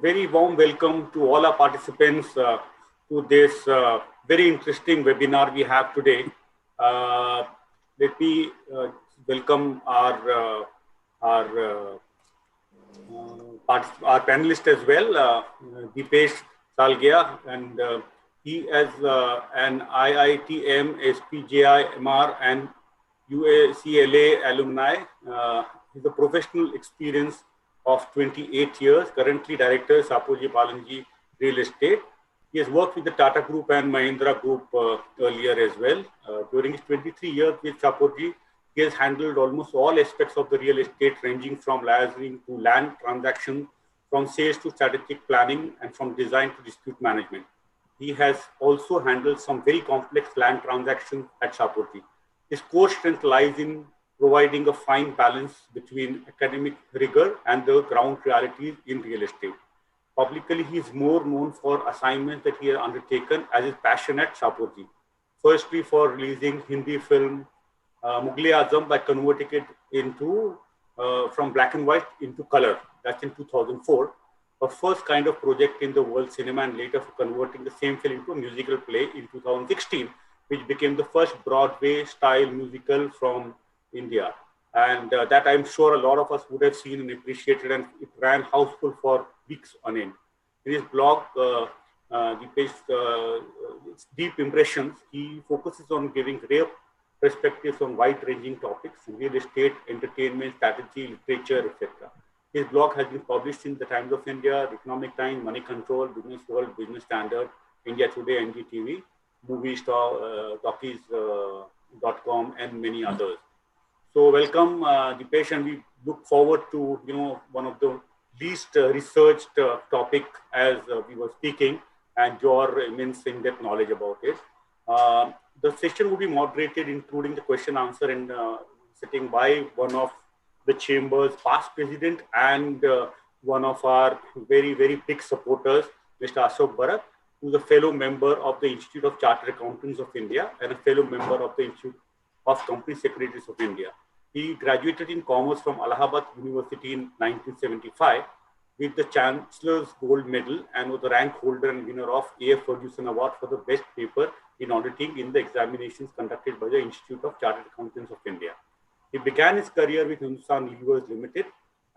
very warm welcome to all our participants to this very interesting webinar we have today. Let me welcome our panelist as well, Deepesh Salgia, and he is an IITM, SPJI, MR, and UACLA alumni. He's a professional experience of 28 years, currently director, Shapoorji Pallonji Real Estate. He has worked with the Tata Group and Mahindra Group earlier as well. During his 23 years with Shapoorji, he has handled almost all aspects of the real estate, ranging from licensing to land transaction, from sales to strategic planning, and from design to dispute management. He has also handled some very complex land transactions at Shapoorji. His core strength lies in providing a fine balance between academic rigor and the ground realities in real estate. Publicly, he is more known for assignments that he has undertaken as his passion at Shapoorji. Firstly, for releasing Hindi film Mughal-e-Azam by converting it into from black and white into color. That's in 2004. A first kind of project in the world cinema, and later for converting the same film into a musical play in 2016, which became the first Broadway-style musical from India. And that I'm sure a lot of us would have seen and appreciated, and it ran houseful for weeks on end. In his blog, it's Deep Impressions, he focuses on giving rare perspectives on wide-ranging topics, real estate, entertainment, strategy, literature, etc. His blog has been published in the Times of India, Economic Times, Money Control, Business World, Business Standard, India Today, NDTV, Movie Star, Talkies.com, and many others. So welcome, Deepesh, and we look forward to one of the least researched topic as we were speaking, and your immense in-depth knowledge about it. The session will be moderated, including the question answer, and sitting by one of the Chamber's past president and one of our very, very big supporters, Mr. Ashok Barat, who's a fellow member of the Institute of Chartered Accountants of India and a fellow member of the Institute of Company Secretaries of India. He graduated in Commerce from Allahabad University in 1975 with the Chancellor's Gold Medal, and was the rank holder and winner of A.F. Ferguson Award for the best paper in auditing in the examinations conducted by the Institute of Chartered Accountants of India. He began his career with Hindustan Unilever Limited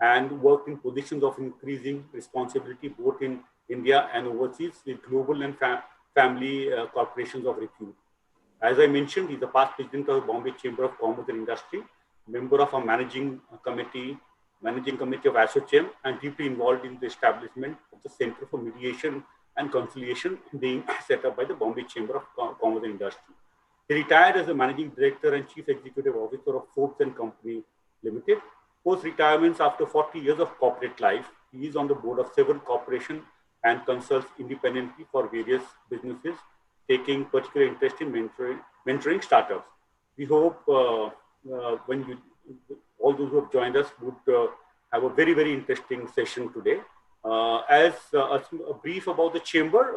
and worked in positions of increasing responsibility both in India and overseas with global and family corporations of repute. As I mentioned, he's the past president of the Bombay Chamber of Commerce and Industry, member of a managing committee of ASSOCHAM, and deeply involved in the establishment of the Center for Mediation and Conciliation being set up by the Bombay Chamber of Commerce and Industry. He retired as the Managing Director and Chief Executive Officer of Forbes and Company Limited. Post-retirement, after 40 years of corporate life, he is on the board of several corporations and consults independently for various businesses, taking particular interest in mentoring startups. We hope when all those who have joined us would have a very, very interesting session today. As a brief about the chamber,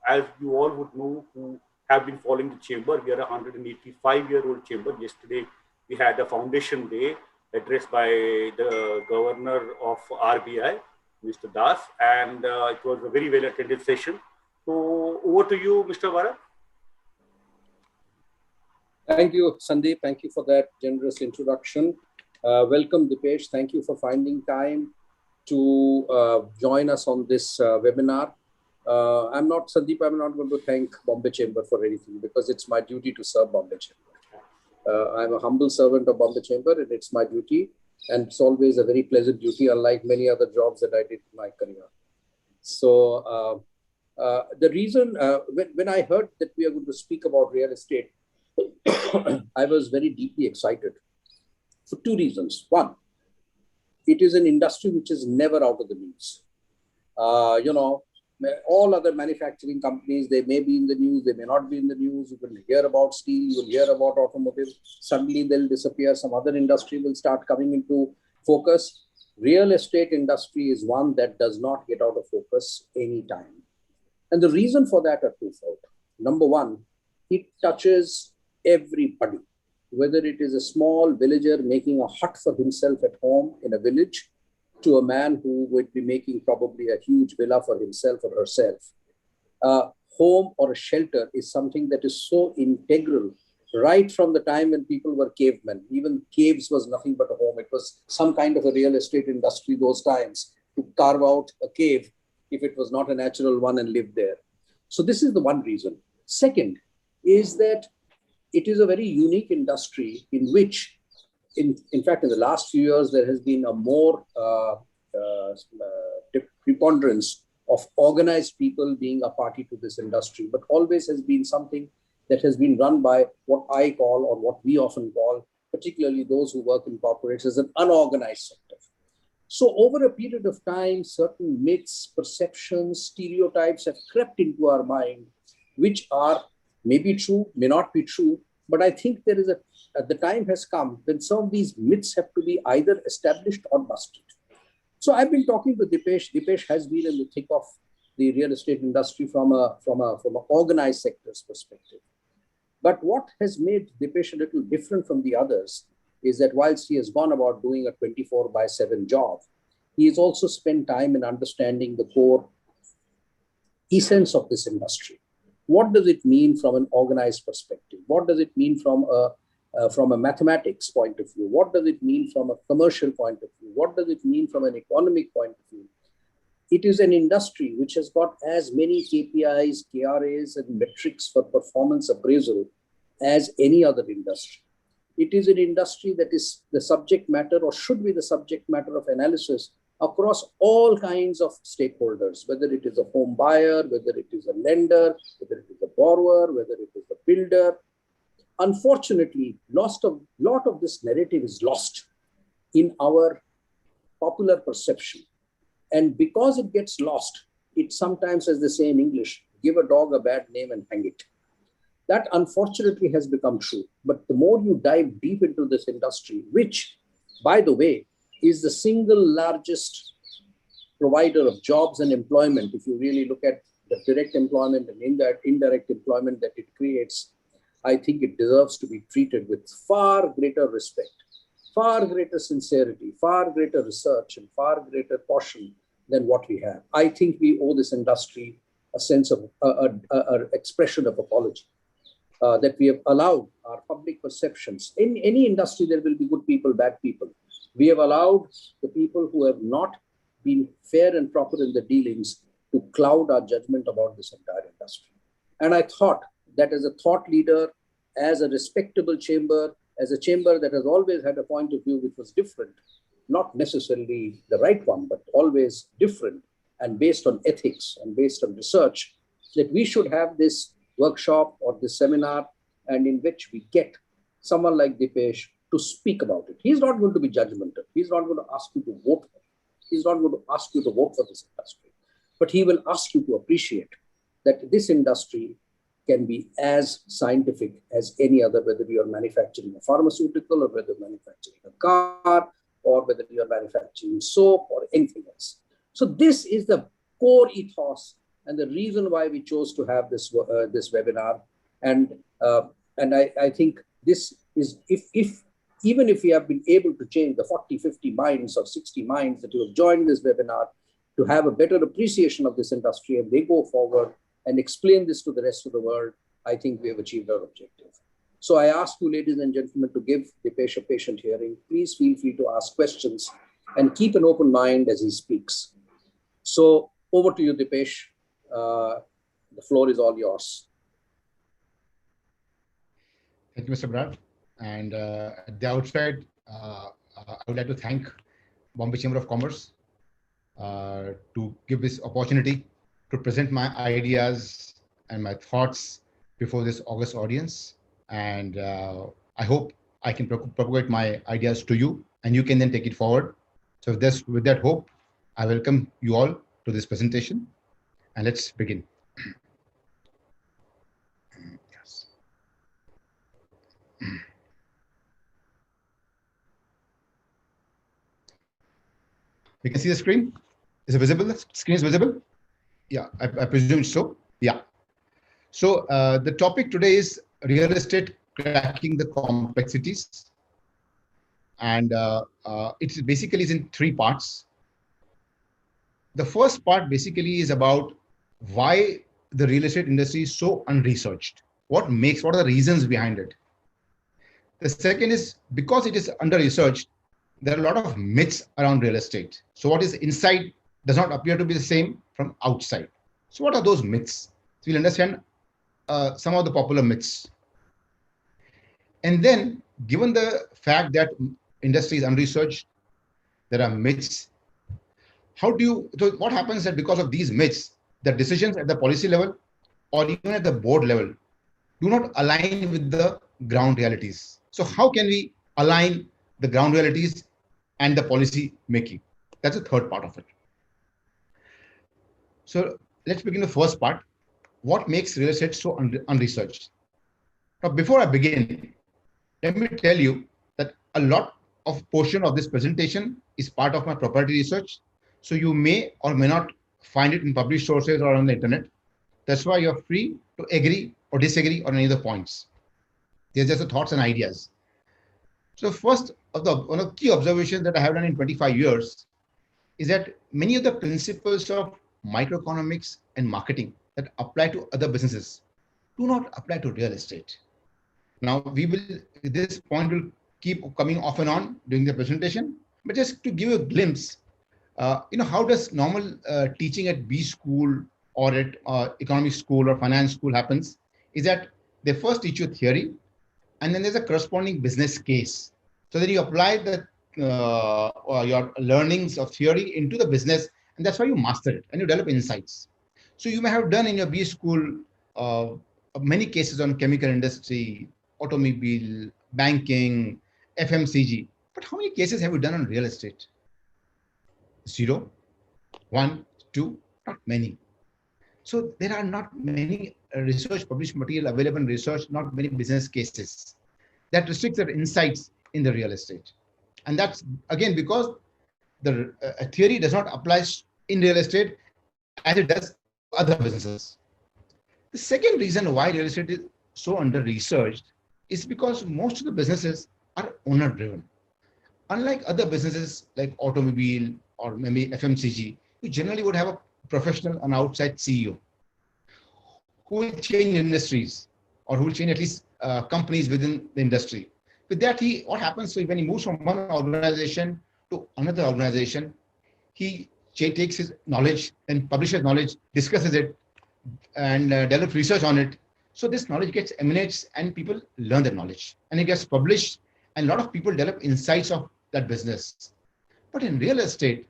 as you all would know who have been following the chamber, we are a 185-year-old chamber. Yesterday, we had a foundation day addressed by the governor of RBI, Mr. Das, and it was a very well-attended session. So over to you, Mr. Barat. Thank you, Sandeep. Thank you for that generous introduction. Welcome, Deepesh. Thank you for finding time to join us on this webinar. I'm not going to thank Bombay Chamber for anything, because it's my duty to serve Bombay Chamber. I'm a humble servant of Bombay Chamber, and it's my duty. And it's always a very pleasant duty, unlike many other jobs that I did in my career. So the reason, when I heard that we are going to speak about real estate, I was very deeply excited for two reasons. One, it is an industry which is never out of the news. All other manufacturing companies, they may be in the news, they may not be in the news. You will hear about steel, you will hear about automotive. Suddenly they'll disappear. Some other industry will start coming into focus. Real estate industry is one that does not get out of focus anytime. And the reason for that are twofold. Number one, it touches everybody, whether it is a small villager making a hut for himself at home in a village, to a man who would be making probably a huge villa for himself or herself. A home or a shelter is something that is so integral right from the time when people were cavemen. Even caves was nothing but a home. It was some kind of a real estate industry those times to carve out a cave if it was not a natural one and live there. So this is the one reason. Second is that it is a very unique industry in which, in fact, in the last few years, there has been a more preponderance of organized people being a party to this industry, but always has been something that has been run by what I call, or what we often call, particularly those who work in corporates, as an unorganized sector. So over a period of time, certain myths, perceptions, stereotypes have crept into our mind, which are maybe true, may not be true, but I think there is the time has come when some of these myths have to be either established or busted. So I've been talking to Deepesh. Deepesh has been in the thick of the real estate industry from an organized sector's perspective. But what has made Deepesh a little different from the others is that whilst he has gone about doing a 24/7 job, he has also spent time in understanding the core essence of this industry. What does it mean from an organized perspective? What does it mean from a mathematics point of view? What does it mean from a commercial point of view? What does it mean from an economic point of view? It is an industry which has got as many KPIs, KRAs, and metrics for performance appraisal as any other industry. It is an industry that is the subject matter, or should be the subject matter, of analysis across all kinds of stakeholders, whether it is a home buyer, whether it is a lender, whether it is a borrower, whether it is a builder. Unfortunately, lot of this narrative is lost in our popular perception. And because it gets lost, it sometimes, as they say in English, give a dog a bad name and hang it. That unfortunately has become true. But the more you dive deep into this industry, which, by the way, is the single largest provider of jobs and employment, if you really look at the direct employment and indirect employment that it creates, I think it deserves to be treated with far greater respect, far greater sincerity, far greater research, and far greater caution than what we have. I think we owe this industry a sense of an expression of apology, that we have allowed our public perceptions. In any industry, there will be good people, bad people. We have allowed the people who have not been fair and proper in the dealings to cloud our judgment about this entire industry. And I thought that as a thought leader, as a respectable chamber, as a chamber that has always had a point of view which was different, not necessarily the right one, but always different and based on ethics and based on research, that we should have this workshop or this seminar, and in which we get someone like Deepesh to speak about it. He's not going to be judgmental. He's not going to ask you to vote for it. He's not going to ask you to vote for this industry. But he will ask you to appreciate that this industry can be as scientific as any other, whether you are manufacturing a pharmaceutical, or whether you're manufacturing a car, or whether you're manufacturing soap or anything else. So this is the core ethos and the reason why we chose to have this webinar. And I think this is, even if we have been able to change the 40, 50 minds or 60 minds that you have joined this webinar to have a better appreciation of this industry, and they go forward and explain this to the rest of the world, I think we have achieved our objective. So I ask you, ladies and gentlemen, to give Deepesh a patient hearing. Please feel free to ask questions and keep an open mind as he speaks. So over to you, Deepesh. The floor is all yours. Thank you, Mr. Barat. And at the outset, I would like to thank Bombay Chamber of Commerce to give this opportunity to present my ideas and my thoughts before this August audience. And I hope I can propagate my ideas to you, and you can then take it forward. So with that hope, I welcome you all to this presentation, and let's begin. Yes. We can see the screen. Is it visible? The screen is visible? Yeah, I presume so. Yeah. So the topic today is real estate cracking the complexities. And it basically is in three parts. The first part basically is about why the real estate industry is so unresearched. What are the reasons behind it? The second is because it is under researched, there are a lot of myths around real estate. So what is inside does not appear to be the same from outside. So what are those myths? So we'll understand some of the popular myths. And then, given the fact that industry is unresearched, there are myths. So what happens is that because of these myths, the decisions at the policy level or even at the board level do not align with the ground realities. So how can we align the ground realities and the policy making? That's the third part of it. So let's begin the first part. What makes real estate so unresearched? Now, before I begin, let me tell you that a lot of portion of this presentation is part of my proprietary research. So you may or may not find it in published sources or on the internet. That's why you're free to agree or disagree on any of the points. They're just the thoughts and ideas. So first one of the key observations that I have done in 25 years is that many of the principles of microeconomics and marketing that apply to other businesses do not apply to real estate. Now, this point will keep coming off and on during the presentation, but just to give you a glimpse, how does normal teaching at B school or at economics school or finance school happens is that they first teach you theory, and then there's a corresponding business case. So then you apply your learnings of theory into the business, and that's why you master it and you develop insights. So you may have done in your B school many cases on chemical industry, automobile, banking, FMCG. But how many cases have you done on real estate? 0, 1, 2, not many. So there are not many research published material available in research, not many business cases. That restricts their insights in the real estate. And that's again because the theory does not apply in real estate as it does to other businesses. The second reason why real estate is so under-researched is because most of the businesses are owner-driven. Unlike other businesses like automobile or maybe FMCG, you generally would have a professional, an outside CEO who will change industries or who will change at least companies within the industry. With that, what happens when he moves from one organization to another organization, he takes his knowledge and publishes knowledge, discusses it, and develops research on it. So this knowledge emanates and people learn the knowledge and it gets published and a lot of people develop insights of that business. But in real estate,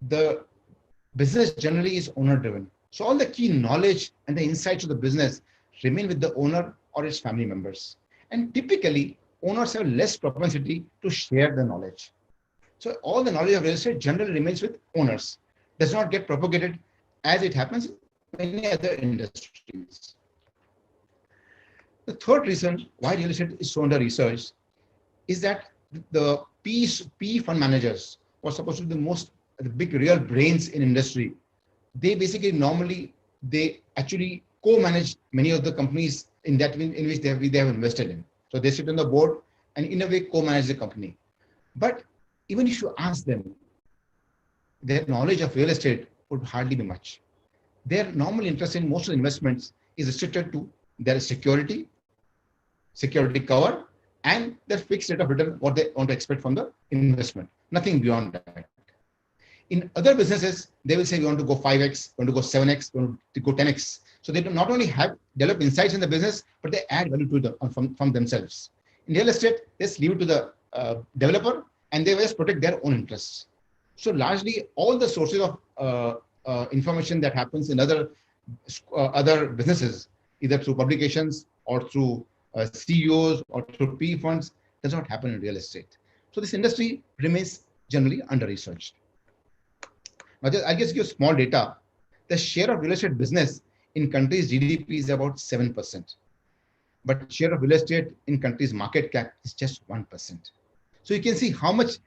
the business generally is owner driven. So all the key knowledge and the insights of the business remain with the owner or its family members. And typically, owners have less propensity to share the knowledge. So all the knowledge of real estate generally remains with owners, does not get propagated as it happens in many other industries. The third reason why real estate is so under-researched is that the PE fund managers who are supposed to be the big real brains in industry, they basically they actually co-manage many of the companies in which they have invested in. So they sit on the board and in a way co-manage the company. But even if you ask them, their knowledge of real estate would hardly be much. Their normal interest in most of the investments is restricted to their security cover, and their fixed rate of return, what they want to expect from the investment. Nothing beyond that. In other businesses, they will say we want to go 5x, we want to go 7x, we want to go 10x. So they do not only develop insights in the business, but they add value to from themselves. In real estate, they just leave it to the developer and they just protect their own interests. So largely all the sources of information that happens in other businesses, either through publications or through CEOs or through PE funds, does not happen in real estate. So this industry remains generally under-researched. Now, I guess give small data. The share of real estate business in countries' GDP is about 7%. But share of real estate in countries' market cap is just 1%. So you can see how much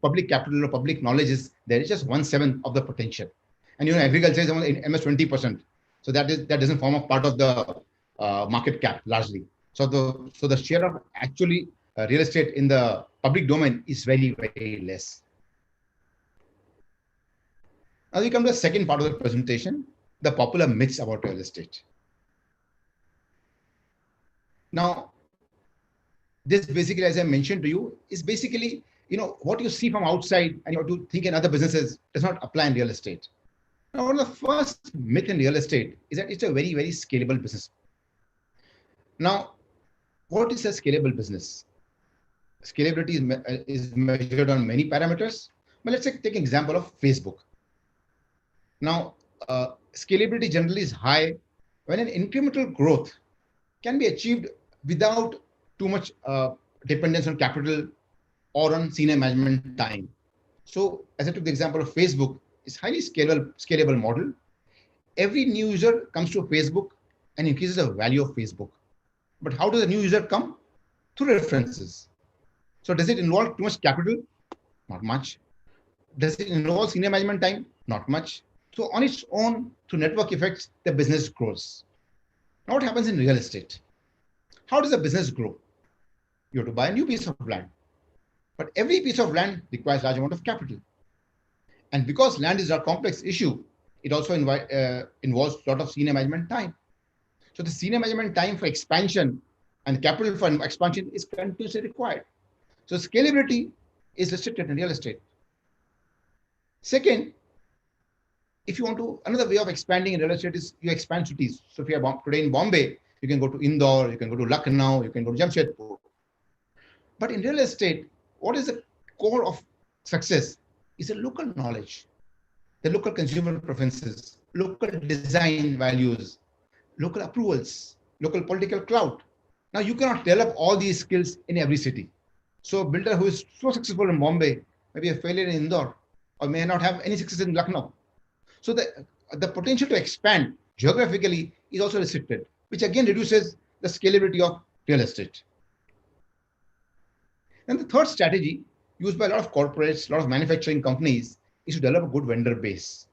public capital or public knowledge is there. It's just 1/7 of the potential. And agriculture is almost 20%. So that doesn't form a part of the market cap largely. So the share of actually real estate in the public domain is very, very less. Now we come to the second part of the presentation, the popular myths about real estate. Now, this basically, as I mentioned to you, is basically, what you see from outside and what you think in other businesses does not apply in real estate. Now, one of the first myth in real estate is that it's a very, very scalable business. Now, what is a scalable business? Scalability is measured on many parameters. But let's take an example of Facebook. Now, scalability generally is high when an incremental growth can be achieved without too much dependence on capital or on senior management time. So, as I took the example of Facebook, it's highly scalable model. Every new user comes to Facebook and increases the value of Facebook. But how does a new user come? Through references. So does it involve too much capital? Not much. Does it involve senior management time? Not much. So on its own, through network effects, the business grows. Now what happens in real estate? How does a business grow? You have to buy a new piece of land. But every piece of land requires a large amount of capital. And because land is a complex issue, it also involves a lot of senior management time. So the senior management time for expansion and capital for expansion is continuously required. So scalability is restricted in real estate. Second, if you want to, another way of expanding in real estate is you expand cities. So if you are today in Bombay, you can go to Indore, you can go to Lucknow, you can go to Jamshedpur. But in real estate, what is the core of success is a local knowledge, the local consumer preferences, local design values, local approvals, local political clout. Now you cannot develop all these skills in every city. So a builder who is so successful in Bombay may be a failure in Indore or may not have any success in Lucknow. So the potential to expand geographically is also restricted, which again reduces the scalability of real estate. And the third strategy used by a lot of corporates, a lot of manufacturing companies is to develop a good vendor base.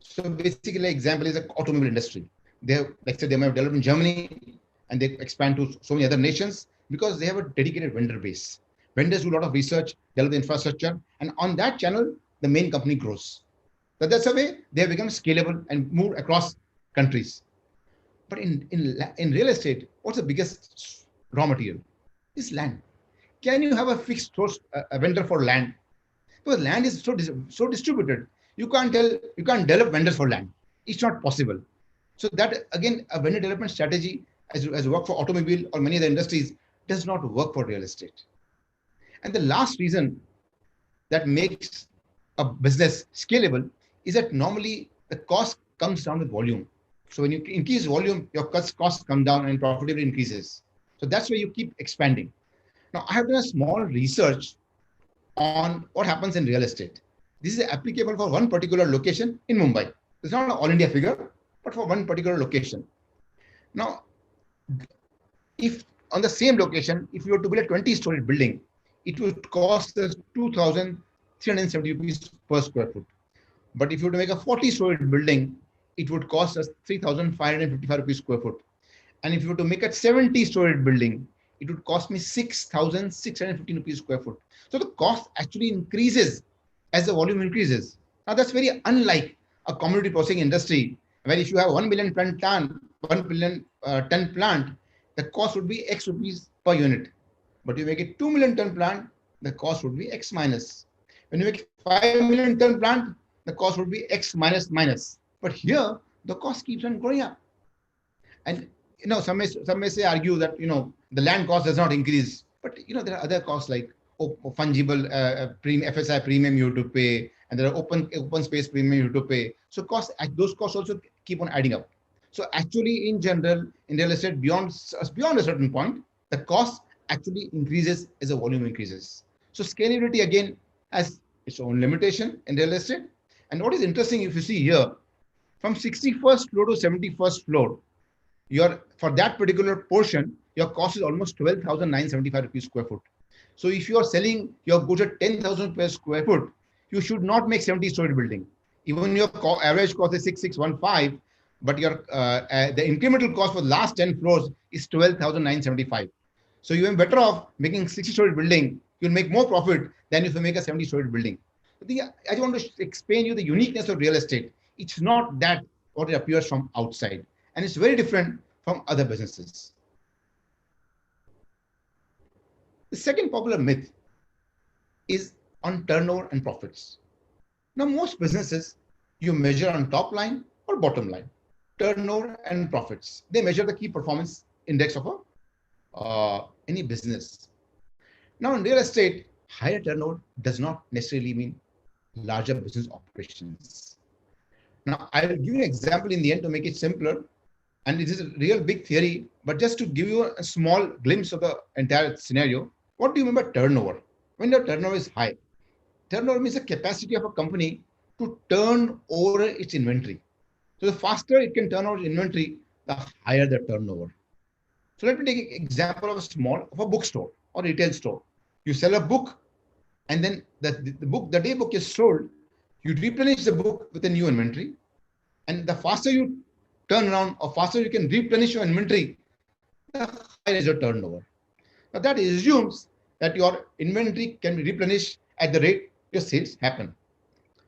So basically, example is the automobile industry. They have, like I said, they might have developed in Germany and they expand to so many other nations because they have a dedicated vendor base. Vendors do a lot of research, develop the infrastructure, and on that channel, the main company grows. So that's the way they have become scalable and moved across countries. But in real estate, what's the biggest raw material? Is land. Can you have a fixed source, a vendor for land? Because land is so distributed, you can't develop vendors for land. It's not possible. So that again, a vendor development strategy as work for automobile or many other industries does not work for real estate. And the last reason that makes a business scalable is that normally the cost comes down with volume. So when you increase volume, your costs come down and profitability increases. So that's where you keep expanding. Now, I have done a small research on what happens in real estate. This is applicable for one particular location in Mumbai. It's not an all India figure, but for one particular location. Now, if on the same location, if you were to build a 20-story building, it would cost us 2,370 rupees per square foot. But if you were to make a 40-story building, it would cost us 3,555 rupees square foot. And if you were to make a 70-story building, it would cost me 6,615 rupees square foot. So the cost actually increases as the volume increases. Now that's very unlike a commodity processing industry, where if you have 1 million ton plant, the cost would be X rupees per unit. But you make a 2 million ton plant, the cost would be X minus. When you make 5 million ton plant, the cost would be X minus minus. But here, the cost keeps on going up. And some may say argue that the land cost does not increase, but there are other costs like fungible FSI premium you have to pay, and there are open space premium you have to pay. So those costs also keep on adding up. So actually, in general, in real estate, beyond a certain point, the cost actually increases as the volume increases. So scalability again has its own limitation in real estate. And what is interesting, if you see here, from 61st floor to 71st floor, for that particular portion, your cost is almost 12,975 rupees square foot. So if you are selling your goods at 10,000 per square foot, you should not make 70-story building. Even your average cost is 6,615, but your the incremental cost for the last 10 floors is 12,975. So you are better off making 60-story building. You'll make more profit than if you make a 70-story building. I want to explain you the uniqueness of real estate. It's not that what it appears from outside, and it's very different from other businesses. The second popular myth is on turnover and profits. Now, most businesses, you measure on top line or bottom line, turnover and profits. They measure the key performance index of any business. Now, in real estate, higher turnover does not necessarily mean larger business operations. Now, I will give you an example in the end to make it simpler. And it is a real big theory, but just to give you a small glimpse of the entire scenario, what do you mean by turnover? When your turnover is high, turnover means the capacity of a company to turn over its inventory. So the faster it can turn over inventory, the higher the turnover. So let me take an example of a bookstore or retail store. You sell a book, and then the day book is sold, you replenish the book with a new inventory. And the faster you turn around or faster you can replenish your inventory, the higher is your turnover. Now that assumes that your inventory can be replenished at the rate your sales happen.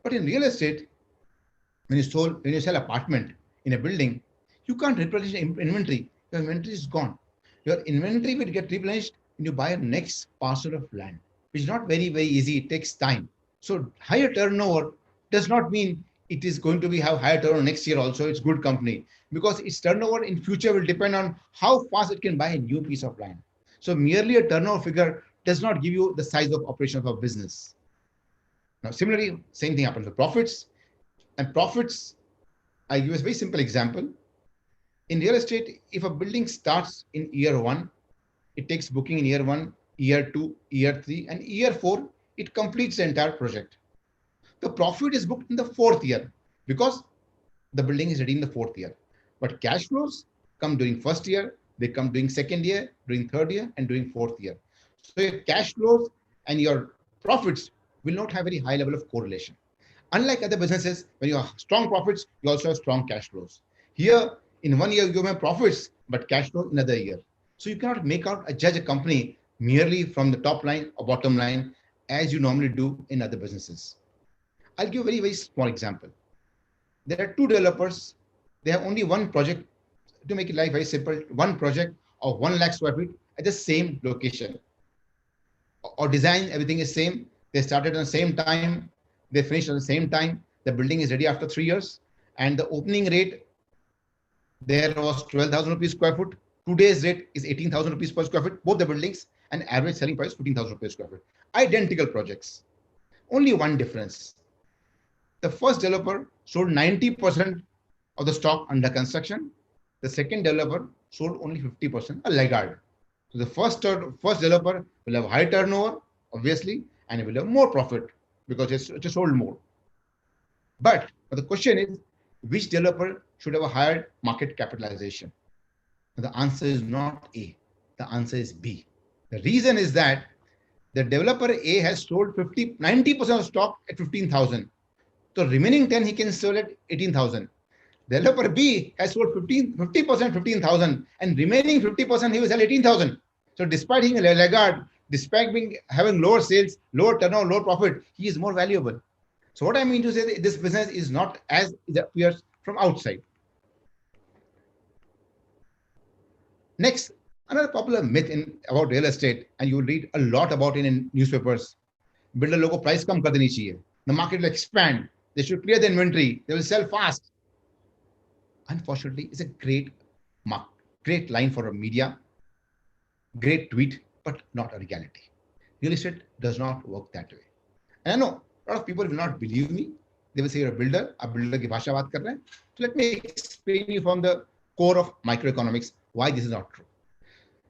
But in real estate, when you sell apartment in a building, you can't replenish the inventory. Your inventory is gone. Your inventory will get replenished when you buy a next parcel of land, which is not very, very easy. It takes time. So higher turnover does not mean it is going to have higher turnover next year also. It's good company, because its turnover in future will depend on how fast it can buy a new piece of land. So merely a turnover figure does not give you the size of operation of a business. Now, similarly, same thing happens with profits. And profits, I give a very simple example. In real estate, if a building starts in year 1, it takes booking in year 1, year 2, year 3, and year 4, it completes the entire project. The profit is booked in the 4th year because the building is ready in the 4th year. But cash flows come during 1st year, they come during 2nd year, during 3rd year, and during 4th year. So your cash flows and your profits will not have very high level of correlation. Unlike other businesses, when you have strong profits, you also have strong cash flows. Here, in 1 year, you have profits, but cash flow in another year. So you cannot judge a company merely from the top line or bottom line as you normally do in other businesses. I'll give a very, very small example. There are 2 developers. They have only one project. To make it life very simple, one project of 1 lakh square feet at the same location. Or design, everything is same. They started at the same time. They finished at the same time. The building is ready after 3 years. And the opening rate there was 12,000 rupees square foot. Today's rate is 18,000 rupees per square foot, both the buildings, and average selling price 15,000 rupees square foot. Identical projects. Only one difference. The first developer sold 90% of the stock under construction. The second developer sold only 50%, a laggard. So the first developer will have high turnover, obviously, and it will have more profit because it just sold more. But the question is, which developer should have a higher market capitalization? The answer is not A. The answer is B. The reason is that the developer A has sold 90% of stock at 15,000. So remaining 10 he can sell at 18,000. Developer B has sold 50% 15,000, and remaining 50% he will sell 18,000. So despite being a laggard, despite having lower sales, lower turnover, lower profit, he is more valuable. So what I mean to say that this business is not as it appears from outside. Next, another popular myth about real estate, and you will read a lot about it in newspapers. Builder logo price kam kar deni chahiye. The market will expand. They should clear the inventory. They will sell fast. Unfortunately, it's a great line for a media, great tweet, but not a reality. Real estate does not work that way. And I know a lot of people will not believe me. They will say you're a builder ki bhasha baat kar rahe hain. So let me explain you from the core of microeconomics why this is not true.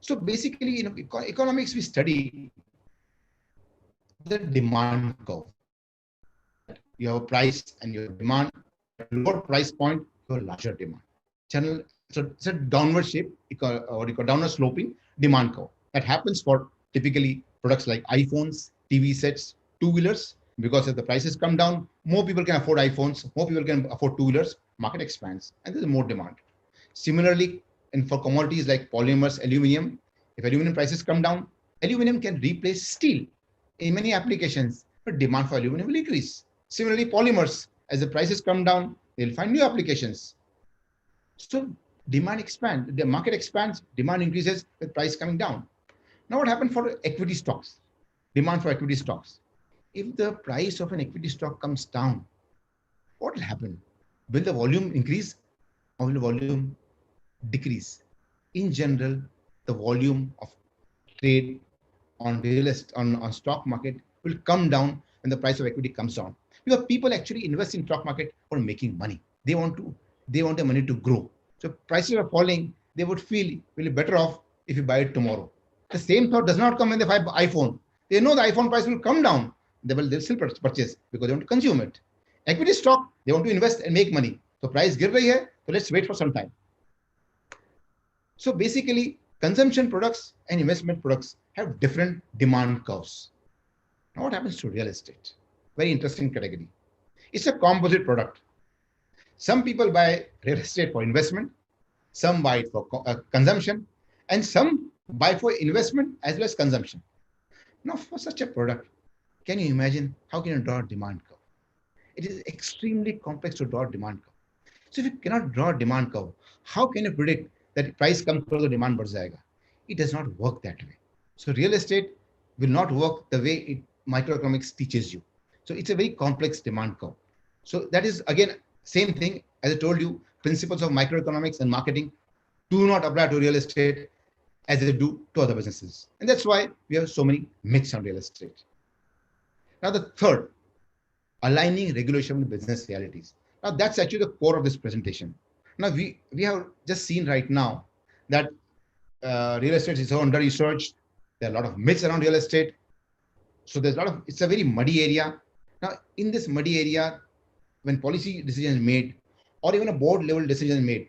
So basically, economics, we study the demand curve. You have a price and your demand, lower price point, your larger demand. So it's a downward shape, or downward sloping demand curve. That happens for typically products like iPhones, TV sets, two-wheelers, because if the prices come down, more people can afford iPhones, more people can afford two-wheelers, market expands, and there's more demand. Similarly, and for commodities like polymers, aluminum, if aluminum prices come down, aluminum can replace steel in many applications. but demand for aluminum will increase. Similarly, polymers, as the prices come down, they'll find new applications. So demand expands, the market expands, demand increases with price coming down. Now what happened for equity stocks? Demand for equity stocks. If the price of an equity stock comes down, what will happen? Will the volume increase or will the volume decrease? In general, the volume of trade on real estate, on stock market will come down when the price of equity comes down. Because people actually invest in stock market for making money. They want the money to grow. So prices are falling, they would feel really better off if you buy it tomorrow. The same thought does not come when they buy iPhone. They know the iPhone price will come down. They'll still purchase because they want to consume it. Equity stock, they want to invest and make money. So price गिर रही है, so let's wait for some time. So basically, consumption products and investment products have different demand curves. Now what happens to real estate? Very interesting category. It's a composite product. Some people buy real estate for investment, some buy it for consumption, and some buy for investment as well as consumption. Now for such a product, can you imagine how can you draw a demand curve? It is extremely complex to draw a demand curve. So if you cannot draw a demand curve, how can you predict that price comes close to demand बढ़ जाएगा? It does not work that way. So real estate will not work the way microeconomics teaches you. So it's a very complex demand curve. So that is again, same thing as I told you, principles of microeconomics and marketing do not apply to real estate as they do to other businesses. And that's why we have so many myths on real estate. Now the third, aligning regulation with business realities. Now that's actually the core of this presentation. Now we have just seen right now that real estate is so under researched. There are a lot of myths around real estate. So there's a lot of, it's a very muddy area. Now in this muddy area, when policy decisions made or even a board level decision made,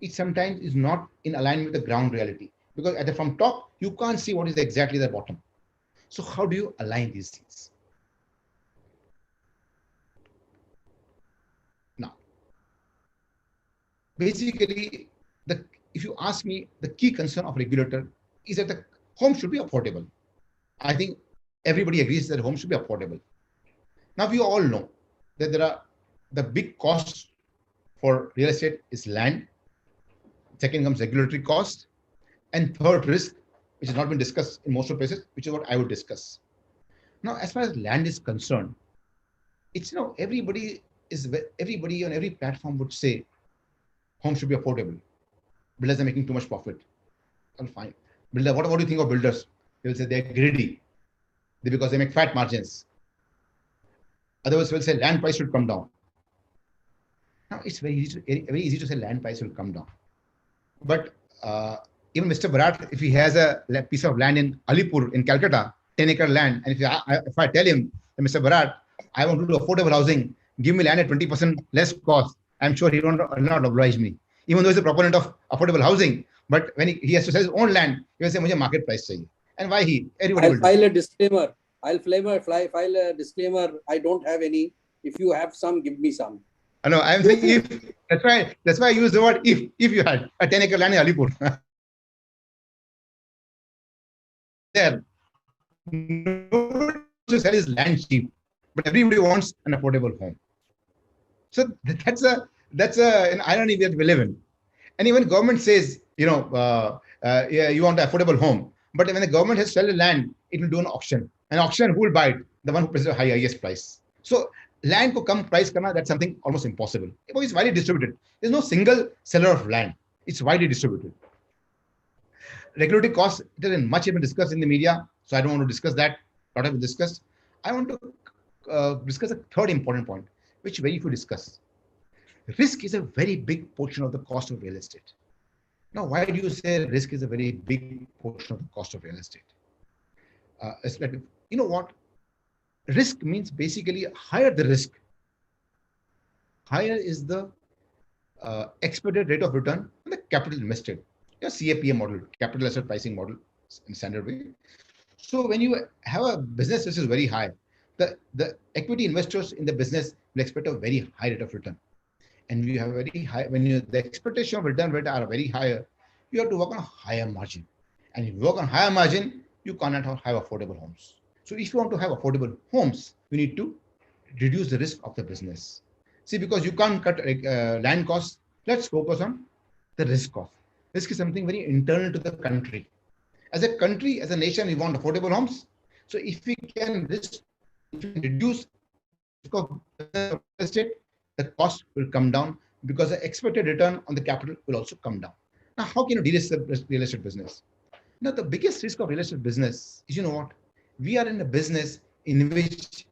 it sometimes is not in alignment with the ground reality because from top, you can't see what is exactly the bottom. So how do you align these things? Now, basically, if you ask me, the key concern of regulator is that the home should be affordable. I think everybody agrees that home should be affordable. Now, we all know that there are the big costs for real estate is land. Second comes regulatory cost. And third, risk, which has not been discussed in most of places, which is what I would discuss. Now, as far as land is concerned, it's, everybody on every platform would say home should be affordable. Builders are making too much profit. Well, fine. Builder, what do you think of builders? They will say they're greedy because they make fat margins. Others will say land price should come down. Now, it's very easy to say land price will come down. But even Mr. Barat, if he has a piece of land in Alipur in Calcutta, 10-acre land, and if I tell him, Mr. Barat, I want to do affordable housing, give me land at 20% less cost, I'm sure he will not oblige me. Even though he's a proponent of affordable housing, but when he has to sell his own land, he will say, "Mujhe market price chahiye." And why everybody will file a disclaimer. I'll file a disclaimer. I don't have any. If you have some, give me some. No, I'm saying if. That's why I use the word if. If you had a 10-acre land in Alipur, there, nobody wants to sell his land cheap, but everybody wants an affordable home. So that's an irony that we live in. And even government says, you want an affordable home, but when the government has sold the land, it will do an auction. An auction, who will buy it? The one who presents the highest price. So land ko kam price karna, that's something almost impossible. It's widely distributed. There's no single seller of land. It's widely distributed. Regulatory costs, it has been much discussed in the media, so I don't want to discuss that. A lot have been discussed. I want to discuss a third important point, which very few discuss. Risk is a very big portion of the cost of real estate. Now, why do you say risk is a very big portion of the cost of real estate? You know what? Risk means basically higher the risk, higher is the expected rate of return on the capital invested. Your CAPM model, capital asset pricing model in standard way. So when you have a business which is very high, the equity investors in the business will expect a very high rate of return. And we have very high, the expectation of return rate are very higher, you have to work on a higher margin. And if you work on higher margin, you cannot have affordable homes. So if you want to have affordable homes, you need to reduce the risk of the business. See, because you can't cut land costs, let's focus on the risk of. Risk is something very internal to the country. As a country, as a nation, we want affordable homes. So if we can reduce risk of real estate, the cost will come down because the expected return on the capital will also come down. Now, how can you de-risk the real estate business? Now, the biggest risk of real estate business is, you know what? We are in a business in which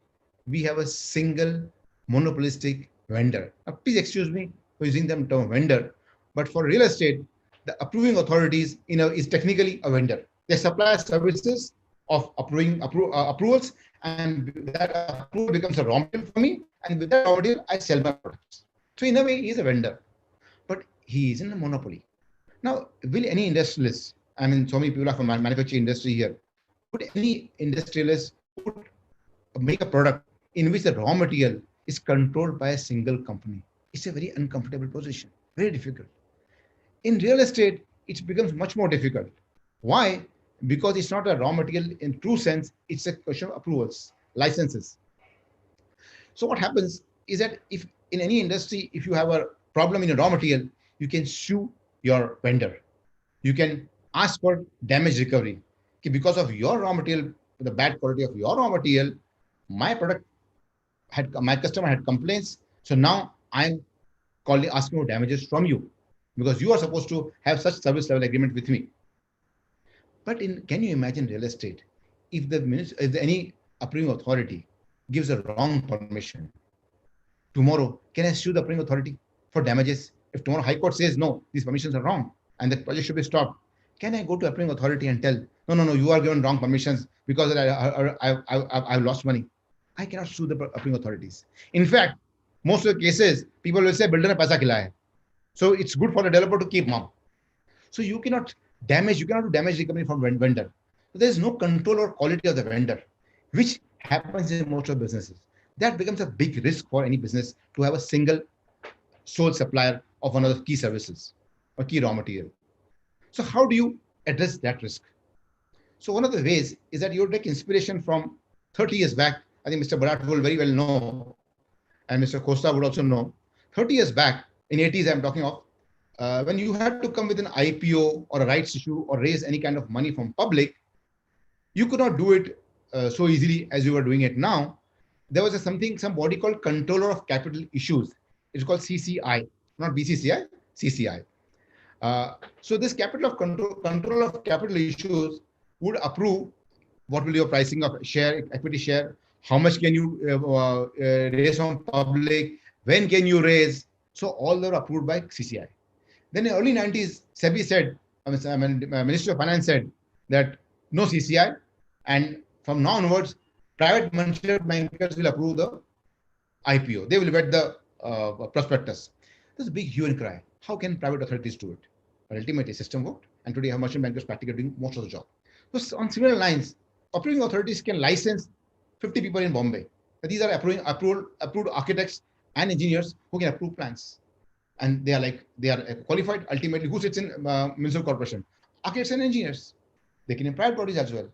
we have a single monopolistic vendor. Now, please excuse me for using the term vendor, but for real estate, the approving authorities, is technically a vendor. They supply services of approvals, and that approval becomes a raw material for me, and with that raw material, I sell my products. So in a way, he's a vendor, but he is in a monopoly. Now, will any industrialist, I mean, so many people are from manufacturing industry here, would any industrialist put make a product in which the raw material is controlled by a single company? It's a very uncomfortable position, very difficult. In real estate, it becomes much more difficult. Why? Because it's not a raw material in true sense, it's a question of approvals, licenses. So what happens is that if in any industry, if you have a problem in a raw material, you can sue your vendor. You can ask for damage recovery. Okay, because of your raw material, the bad quality of your raw material, my customer had complaints. So now I'm asking for damages from you because you are supposed to have such service level agreement with me. But can you imagine real estate? If any approving authority gives a wrong permission, tomorrow, can I sue the approving authority for damages? If tomorrow High Court says, no, these permissions are wrong and the project should be stopped, can I go to approving authority and tell, no, you are given wrong permissions because I've lost money? I cannot sue the approving authorities. In fact, most of the cases, people will say, builder ne paisa khilaya hai. So it's good for the developer to keep mum. So you cannot do damage recovery from vendor. So there is no control or quality of the vendor, which happens in most of businesses. That becomes a big risk for any business to have a single sole supplier of one of the key services or key raw material. So how do you address that risk? So one of the ways is that you take inspiration from 30 years back. I think Mr. Barat will very well know, and Mr. Costa would also know. 30 years back, in 80s I'm talking of, when you had to come with an IPO or a rights issue or raise any kind of money from public, you could not do it so easily as you are doing it now. There was some body called Controller of Capital Issues. It's called CCI, not BCCI, CCI. So this control of capital issues would approve what will be your pricing of equity share, how much can you raise from public, when can you raise. So all are approved by CCI. Then in the early 90s, SEBI said, Ministry of Finance said that no CCI, and from now onwards, private money bankers will approve the IPO. They will vet the prospectus. There's a big hue and cry. How can private authorities do it? But ultimately, system worked, and today merchant bankers practically doing most of the job. So on similar lines, approving authorities can license 50 people in Bombay. These are approved architects and engineers who can approve plans. And they are qualified. Ultimately, who sits in municipal corporation? Architects and engineers. They can in private bodies as well.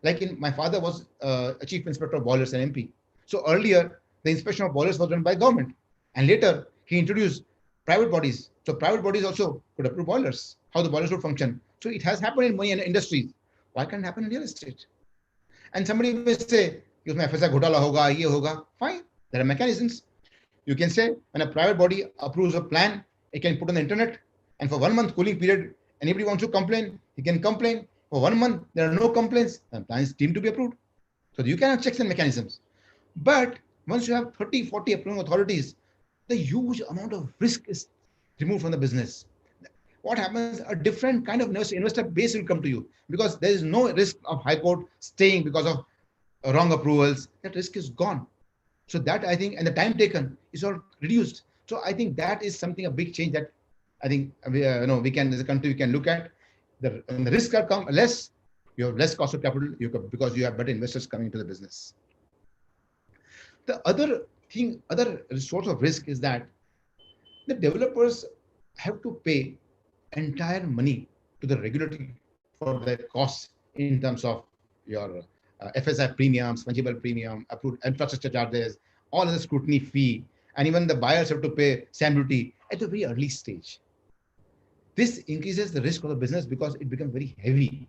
Like my father was a chief inspector of boilers and MP. So earlier, the inspection of boilers was done by government. And later, he introduced private bodies. So private bodies also could approve boilers, how the boilers would function. So it has happened in many industries. Why can't it happen in real estate? And somebody may say, usme FSI ghotala hoga, ye hoga. Fine, there are mechanisms. You can say when a private body approves a plan, it can put on the internet. And for 1 month cooling period, anybody wants to complain, he can complain. For 1 month, there are no complaints, the plan is deemed to be approved. So you can have checks and mechanisms. But once you have 30, 40 approving authorities, the huge amount of risk is removed from the business. What happens? A different kind of investor base will come to you because there is no risk of High Court staying because of wrong approvals. That risk is gone. So that I think, and the time taken is all reduced. So I think that is something, a big change that I think we can, as a country, we can look at. When the risks are less, you have less cost of capital because you have better investors coming into the business. The other source of risk is that the developers have to pay entire money to the regulator for their costs in terms of your FSI premiums, fungible premium, approved infrastructure charges, all of the scrutiny fee, and even the buyers have to pay stamp duty at a very early stage. This increases the risk of the business because it becomes very heavy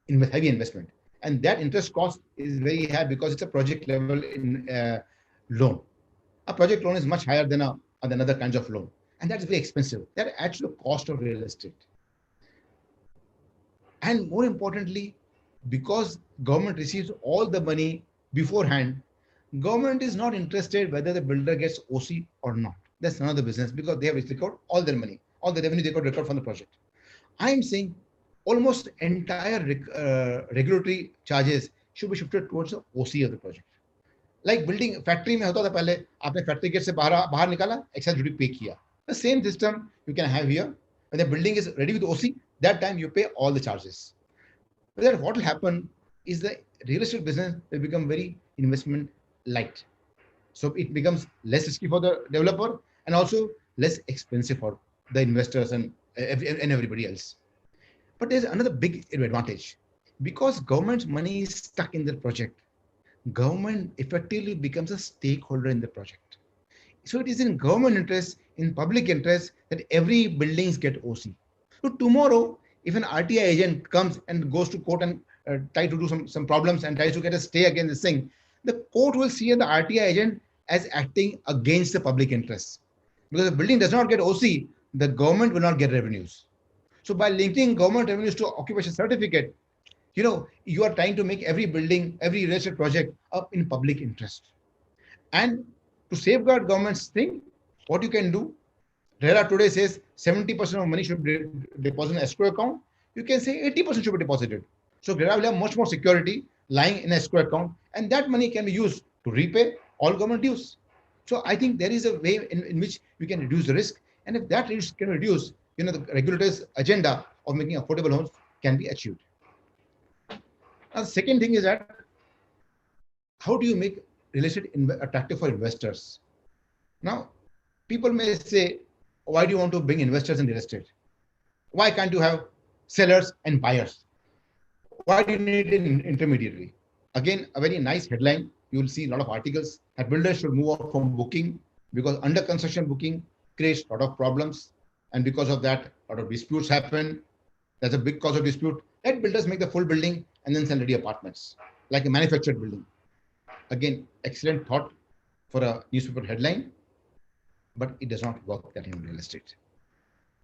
investment. And that interest cost is very high because it's a project level loan. A project loan is much higher than other kinds of loan. And that's very expensive. That adds to the cost of real estate. And more importantly, because government receives all the money beforehand, government is not interested whether the builder gets OC or not. That's another business because they have recovered all their money, all the revenue they could recover from the project. I am saying almost entire regulatory charges should be shifted towards the OC of the project. Like building factory में होता था पहले आपने factory gate से बाहर निकाला excise duty pay किया. The same system you can have here. When the building is ready with OC, that time you pay all the charges. But then what will happen is the real estate business will become very investment light. So it becomes less risky for the developer and also less expensive for the investors and everybody else. But there's another big advantage. Because government's money is stuck in the project, government effectively becomes a stakeholder in the project. So it is in government interest, in public interest, that every buildings get OC. So tomorrow, if an RTI agent comes and goes to court and try to do some problems and tries to get a stay against this thing, the court will see the RTI agent as acting against the public interest. Because the building does not get OC, the government will not get revenues. So by linking government revenues to occupation certificate, you are trying to make every building, every real estate project up in public interest. And to safeguard government's thing, what you can do, RERA today says 70% of money should be deposited in escrow account. You can say 80% should be deposited. So RERA will have much more security lying in escrow account, and that money can be used to repay all government dues. So I think there is a way in which we can reduce the risk. And if that risk can reduce, the regulator's agenda of making affordable homes can be achieved. Now, the second thing is that how do you make real estate attractive for investors? Now, people may say, why do you want to bring investors in real estate? Why can't you have sellers and buyers? Why do you need an intermediary? Again, a very nice headline. You will see a lot of articles that builders should move out from booking because under construction booking creates a lot of problems. And because of that, a lot of disputes happen. That's a big cause of dispute. Let builders make the full building and then sell ready apartments, like a manufactured building. Again, excellent thought for a newspaper headline, but it does not work that in real estate.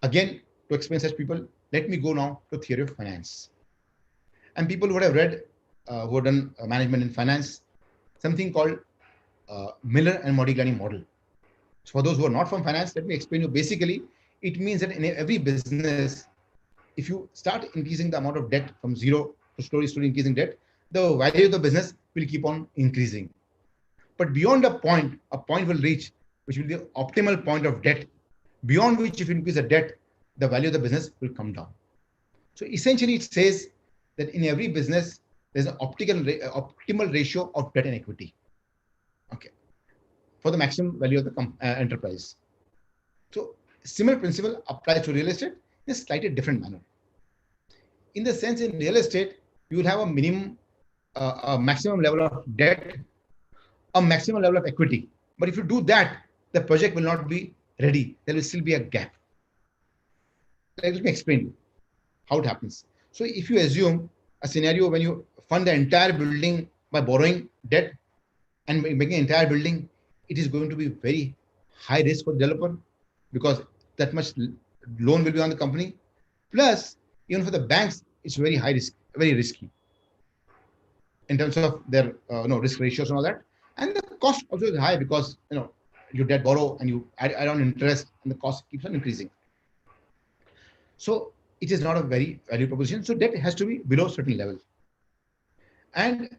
Again, to explain such people, let me go now to theory of finance. And people who would have read, who have done management in finance, something called Miller and Modigliani model. So for those who are not from finance, let me explain you. Basically, it means that in every business, if you start increasing the amount of debt from zero to slowly increasing debt, the value of the business will keep on increasing. But beyond a point will reach, which will be the optimal point of debt, beyond which if you increase the debt, the value of the business will come down. So essentially it says that in every business, there's an optimal ratio of debt and equity. Okay, for the maximum value of the enterprise. So similar principle applies to real estate in a slightly different manner. In the sense, in real estate, you will have a maximum level of debt, a maximum level of equity. But if you do that, the project will not be ready. There will still be a gap. Let me explain you how it happens. So if you assume a scenario when you fund the entire building by borrowing debt and making the entire building, it is going to be very high risk for the developer because that much loan will be on the company. Plus, even for the banks, it's very high risk, very risky in terms of their risk ratios and all that. And the cost also is high because you debt borrow and you add on interest and the cost keeps on increasing. So it is not a very value proposition. So debt has to be below a certain level. And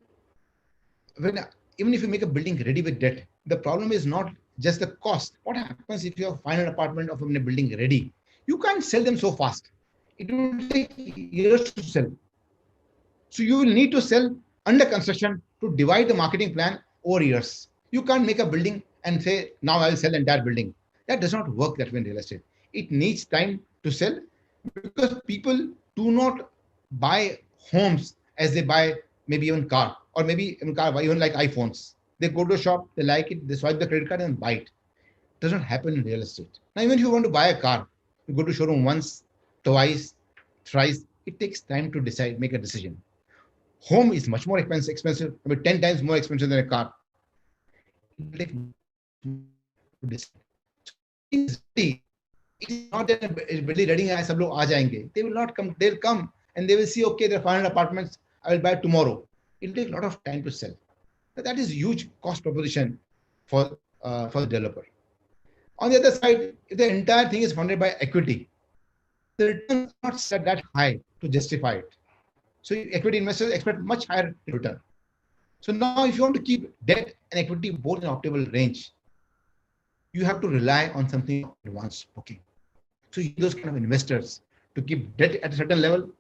even if you make a building ready with debt, the problem is not just the cost. What happens if you have final apartment of a building ready? You can't sell them so fast. It will take years to sell. So you will need to sell under construction to divide the marketing plan over years. You can't make a building and say, now I will sell the entire building. That does not work that way in real estate. It needs time to sell because people do not buy homes as they buy maybe even car, or maybe even car, even like iPhones. They go to a shop, they like it, they swipe the credit card and buy it. It doesn't happen in real estate. Now, even if you want to buy a car, you go to showroom once, twice, thrice. It takes time to decide, make a decision. Home is much more expensive, maybe 10 times more expensive than a car. It will take to decide. So it is not that it's really ready. Sab log aa jayenge. They will not come. They'll come and they will see, okay, there are 500 apartments. I will buy it tomorrow. It will take a lot of time to sell. But that is huge cost proposition for the developer. On the other side, if the entire thing is funded by equity, the returns are not set that high to justify it. So equity investors expect much higher return. So now if you want to keep debt and equity both in optimal range, you have to rely on something like advanced booking. So you need those kind of investors to keep debt at a certain level,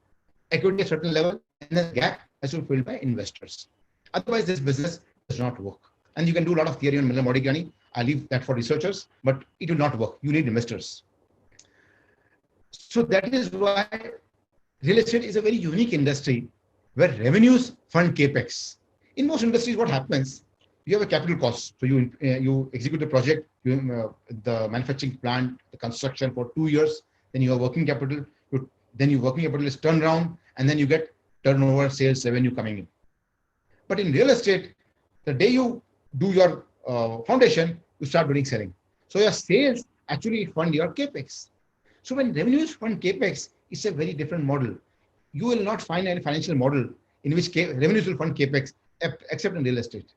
equity at a certain level, and the gap has to be filled by investors. Otherwise, this business does not work. And you can do a lot of theory on Mordigani. I leave that for researchers, but it will not work. You need investors. So that is why real estate is a very unique industry where revenues fund capex. In most industries, what happens? You have a capital cost. So you execute the project, the manufacturing plant, the construction for 2 years. Then you have working capital. Then your working capital is turned around, and then you get turnover, sales, revenue coming in. But in real estate, the day you do your foundation, you start doing selling. So your sales actually fund your capex. So when revenues fund capex, it's a very different model. You will not find any financial model in which revenues will fund capex except in real estate.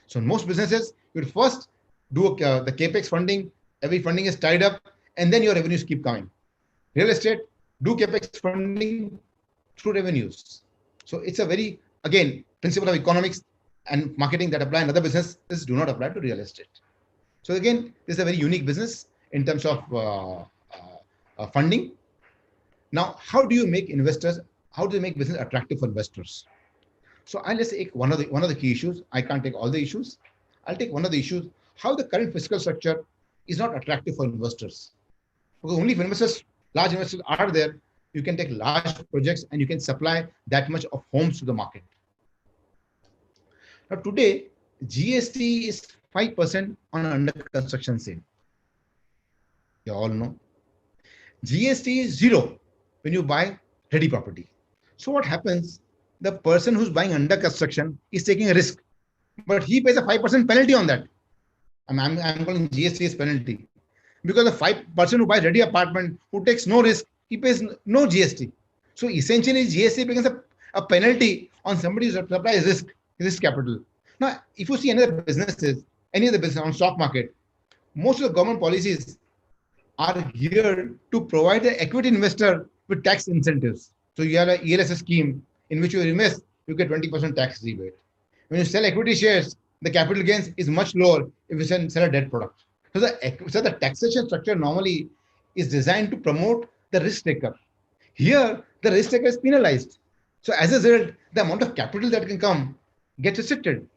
So in most businesses, you will first do the capex funding. Every funding is tied up, and then your revenues keep coming. Real estate, do capex funding through revenues. So it's a very, again, principle of economics and marketing that apply in other businesses do not apply to real estate. So again, this is a very unique business in terms of funding. Now, how do you make investors? How do you make business attractive for investors? So I'll just take one of the key issues. I can't take all the issues. I'll take one of the issues: how the current fiscal structure is not attractive for investors. Because only if investors, large investors, are there, you can take large projects and you can supply that much of homes to the market. Now today, GST is 5% on under construction sale. You all know. GST is 0 when you buy ready property. So what happens? The person who's buying under construction is taking a risk, but he pays a 5% penalty on that. I'm calling GST as penalty, because the person who buys ready apartment, who takes no risk, he pays no GST. So essentially, GST becomes a penalty on somebody who supplies risk capital. Now, if you see any other businesses on stock market, most of the government policies are geared to provide the equity investor with tax incentives. So you have an ELSS scheme in which you invest, you get 20% tax rebate. When you sell equity shares, the capital gains is much lower if you sell a debt product. So the taxation structure normally is designed to promote the risk taker. Here, the risk taker is penalized. So as a result, the amount of capital that can come gets restricted.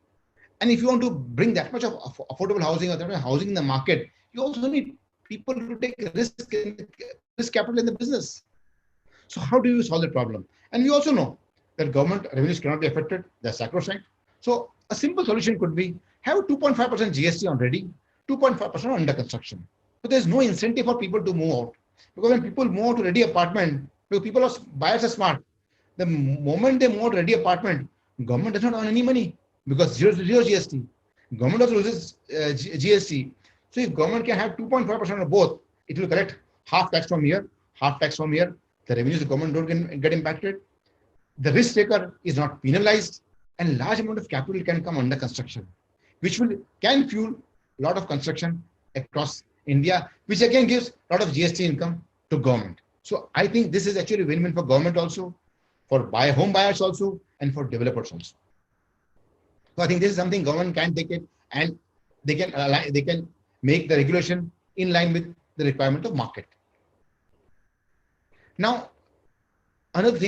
And if you want to bring that much of affordable housing or that much housing in the market, you also need people to take risk capital in the business. So how do you solve the problem? And we also know that government revenues cannot be affected. They're sacrosanct. So a simple solution could be have 2.5% GST on ready, 2.5% on under construction. But there's no incentive for people to move out. Because when people move to ready apartment, because buyers are smart. The moment they move to ready apartment, government does not earn any money because zero GST. Government also loses GST. So if government can have 2.5% of both, it will collect half tax from here, half tax from here. The revenues of the government don't get impacted. The risk taker is not penalized, and large amount of capital can come under construction, which can fuel a lot of construction across India, which again gives a lot of GST income to government. So I think this is actually win-win for government also, for home buyers also, and for developers also. So I think this is something government can take it, and they can make the regulation in line with the requirement of market. Now, another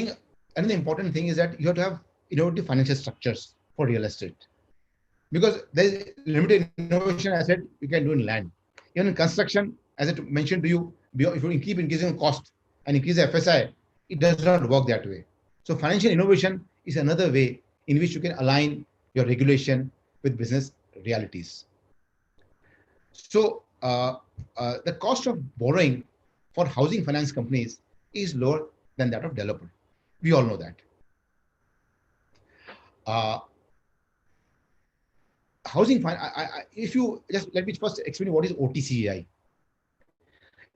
important thing is that you have to have innovative financial structures for real estate, because there is limited innovation asset you can do in land. Even in construction, as I mentioned to you, if you keep increasing cost and increase the FSI, it does not work that way. So financial innovation is another way in which you can align your regulation with business realities. So the cost of borrowing for housing finance companies is lower than that of developer. We all know that. Housing finance, if you just let me first explain what is OTCEI.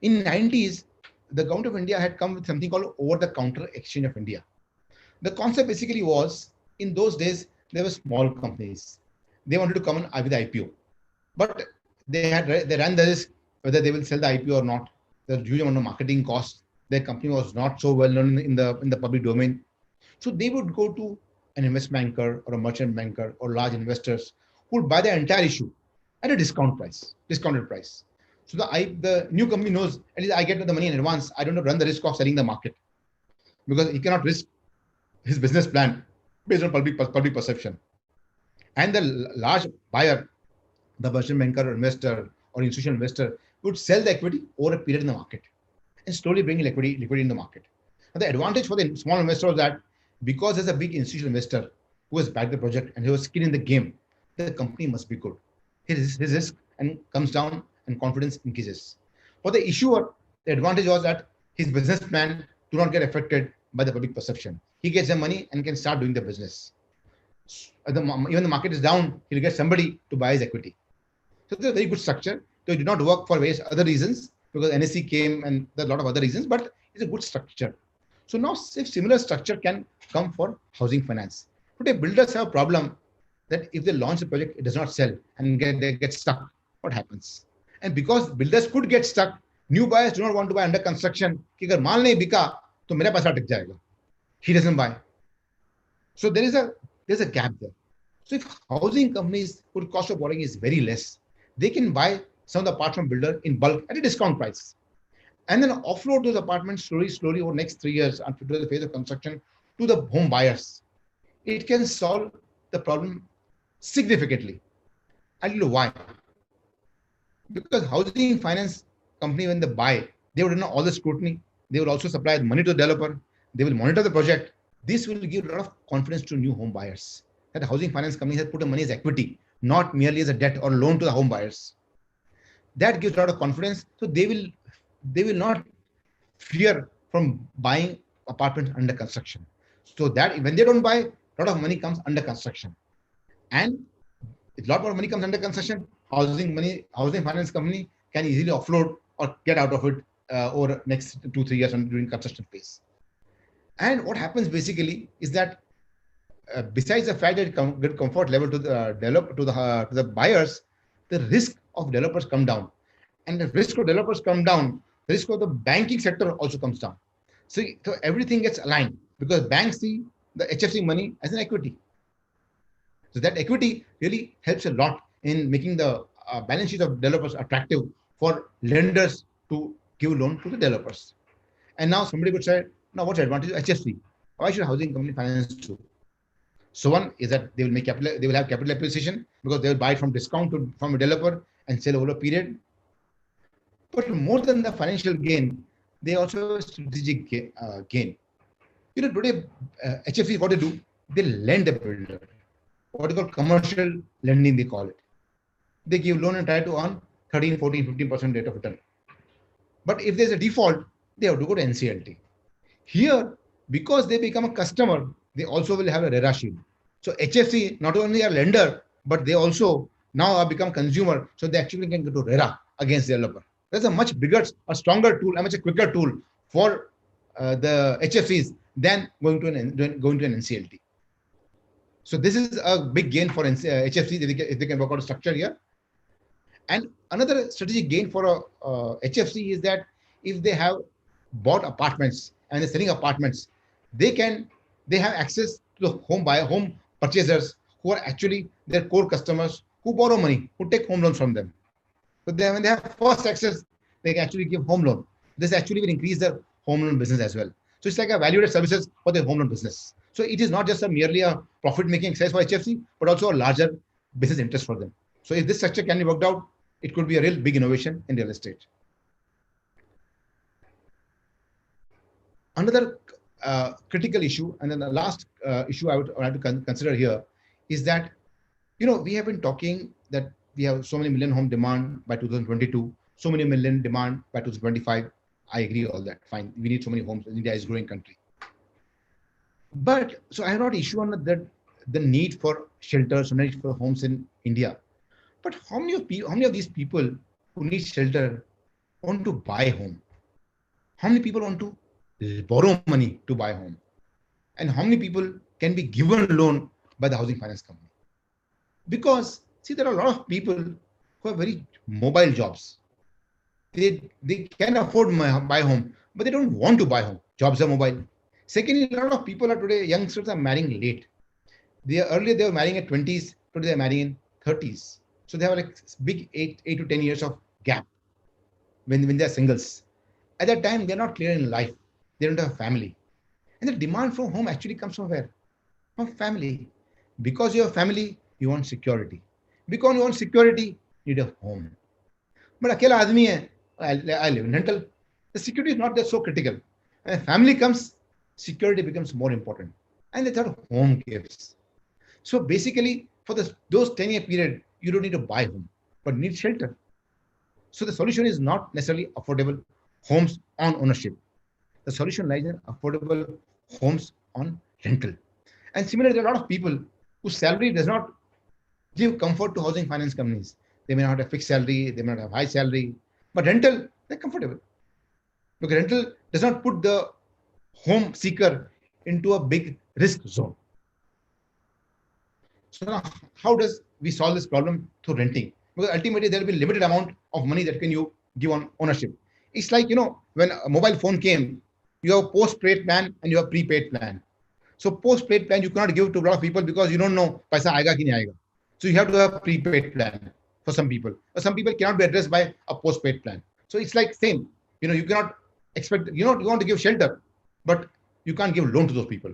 In 90s, the government of India had come with something called over-the-counter exchange of India. The concept basically was, in those days, there were small companies. They wanted to come on with IPO, but they ran the risk whether they will sell the IPO or not. The huge amount of marketing costs. Their company was not so well known in the public domain. So they would go to an investment banker or a merchant banker or large investors who would buy the entire issue at a discounted price. So the new company knows, at least I get the money in advance. I don't have to run the risk of selling the market because he cannot risk his business plan based on public perception. And the large buyer, the merchant banker or investor or institutional investor, would sell the equity over a period in the market and slowly bring liquidity in the market. And the advantage for the small investor was that because there's a big institutional investor who has backed the project and who has skin in the game, the company must be good. His risk and comes down and confidence increases. For the issuer, the advantage was that his business plan do not get affected by the public perception. He gets the money and can start doing the business. Even the market is down, he'll get somebody to buy his equity. So it's a very good structure. So it did not work for various other reasons because NSE came and there are a lot of other reasons, but it's a good structure. So now if similar structure can come for housing finance. Today builders have a problem that if they launch a project, it does not sell and they get stuck. What happens? And because builders could get stuck, new buyers do not want to buy under construction. कि अगर माल नहीं बिका तो मेरा पैसा अटक जाएगा. He doesn't buy. So there's a gap there. So if housing companies whose cost of borrowing is very less, they can buy some of the apartments from builder in bulk at a discount price, and then offload those apartments slowly over the next 3 years until the phase of construction to the home buyers. It can solve the problem significantly. I'll tell you why. Because housing finance company, when they buy, they would know all the scrutiny. They will also supply money to the developer. They will monitor the project. This will give a lot of confidence to new home buyers that the housing finance company has put the money as equity, not merely as a debt or loan to the home buyers. That gives a lot of confidence. So they will not fear from buying apartments under construction. So that when they don't buy, a lot of money comes under construction. And if a lot more money comes under construction, housing finance company can easily offload or get out of it over next 2-3 years during construction phase. And what happens basically is that besides the fact that it get comfort level to the buyers, the risk of developers come down, and the risk of developers come down, the risk of the banking sector also comes down. So everything gets aligned because banks see the HFC money as an equity. So that equity really helps a lot in making the balance sheet of developers attractive for lenders to give loan to the developers. And now somebody could say, now what's the advantage of HFC? Why should housing company finance do? So one is that they will have capital appreciation because they will buy it from discount from a developer and sell over a period. But more than the financial gain, they also have a strategic gain. Today HFC, what they do, they lend the builder. What is called commercial lending, they call it. They give loan and try to earn 13, 14, 15% rate of return. But if there's a default, they have to go to NCLT. Here, because they become a customer, they also will have a RERA shield. So HFC not only a lender, but they also now have become consumer. So they actually can go to RERA against the developer. That's a much bigger, a stronger tool, a much quicker tool for the HFCs than going to an NCLT. So this is a big gain for HFCs if they can work out a structure here. And another strategic gain for a HFC is that if they have bought apartments and they're selling apartments, they have access to the home purchasers who are actually their core customers who borrow money, who take home loans from them. So when they have first access, they can actually give home loan. This actually will increase their home loan business as well. So it's like a value-added services for their home loan business. So it is not just merely a profit-making exercise for HFC, but also a larger business interest for them. So if this structure can be worked out, it could be a real big innovation in real estate. Another critical issue. And then the last issue I would have to consider here is that, we have been talking that we have so many million home demand by 2022, so many million demand by 2025. I agree all that. Fine. We need so many homes. India is a growing country. But so I have not issue on that the need for shelters, or need for homes in India. But how many of these people who need shelter want to buy home? How many people want to borrow money to buy home? And how many people can be given loan by the housing finance company? Because see, there are a lot of people who have very mobile jobs. They can afford buy home, but they don't want to buy home. Jobs are mobile. Secondly, a lot of people are today, youngsters are marrying late. Earlier they were marrying at 20s, today they're marrying in 30s. So they have like big 8 to 10 years of gap when they're singles. At that time, they're not clear in life. They don't have a family. And the demand for home actually comes from where? From family. Because you have family, you want security. Because you want security, you need a home. But akela admi hai, I live in rental. The security is not that so critical. When family comes, security becomes more important. And that's what home gives. So basically, for those 10-year period, you don't need to buy home, but need shelter. So the solution is not necessarily affordable homes on ownership. The solution lies in affordable homes on rental. And similarly, there are a lot of people whose salary does not give comfort to housing finance companies. They may not have fixed salary, they may not have high salary, but rental, they're comfortable. Because rental does not put the home seeker into a big risk zone. So now, how does we solve this problem? Through renting? Because ultimately there will be limited amount of money that can you give on ownership. It's like, when a mobile phone came, you have a postpaid plan and you have prepaid plan. So postpaid plan you cannot give to a lot of people because you don't know paisa aayega ki nahi aayega. So you have to have prepaid plan for some people. But some people cannot be addressed by a postpaid plan. So it's like same. You cannot expect, you want to give shelter, but you can't give loan to those people.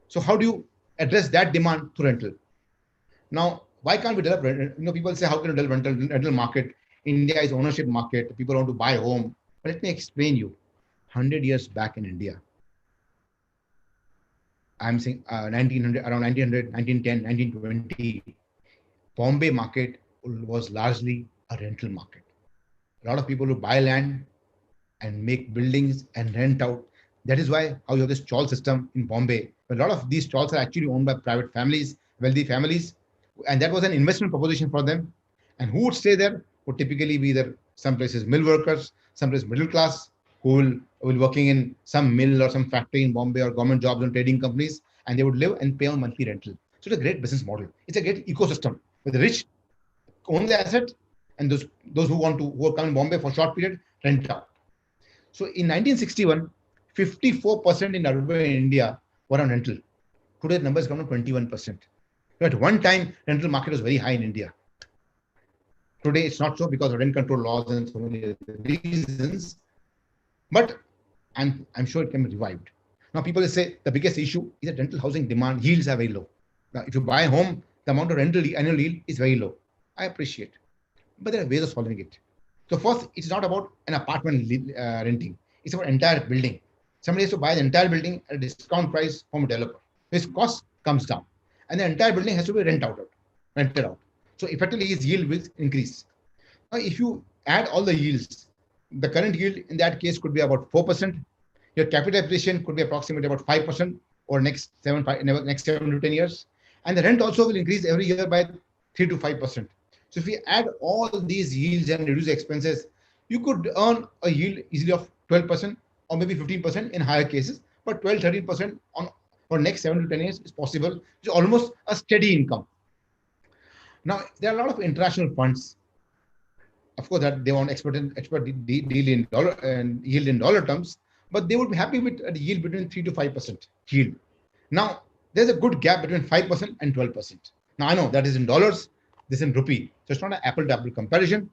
So how do you address that demand through rental? Now, why can't we develop rental? People say, how can you develop rental market? India is ownership market. People want to buy home. But let me explain you. 100 years back in India, I'm saying 1900, around 1900, 1910, 1920, Bombay market was largely a rental market. A lot of people who buy land and make buildings and rent out. That is why how you have this chawl system in Bombay. A lot of these chawls are actually owned by private families, wealthy families. And that was an investment proposition for them. And who would stay there would typically be either some places mill workers, some places middle class, who will working in some mill or some factory in Bombay or government jobs and trading companies, and they would live and pay on monthly rental. So it's a great business model. It's a great ecosystem where the rich own the asset and those who are coming in Bombay for a short period rent out. So in 1961, 54% in urban India were on rental. Today the number has come to 21%. At one time, rental market was very high in India. Today it's not so because of rent control laws and so many other reasons. But I'm sure it can be revived. Now people say the biggest issue is that rental housing demand yields are very low. Now if you buy a home, the amount of rental annual yield is very low. I appreciate, but there are ways of solving it. So first, it's not about an apartment renting. It's about entire building. Somebody has to buy the entire building at a discount price from a developer. His cost comes down, and the entire building has to be rented out. So effectively, his yield will increase. Now, if you add all the yields, the current yield in that case could be about 4%. Your capital appreciation could be approximately about 5% or next 7 to 10 years. And the rent also will increase every year by 3 to 5%. So if we add all these yields and reduce the expenses, you could earn a yield easily of 12% or maybe 15% in higher cases, but 12, 13% for next 7 to 10 years is possible, which is almost a steady income. Now, there are a lot of international funds. Of course, that they want expert deal in dollar and yield in dollar terms, but they would be happy with a yield between 3 to 5% yield. Now, there's a good gap between 5% and 12%. Now, I know that is in dollars, this is in rupee. So it's not an apple-to-apple comparison.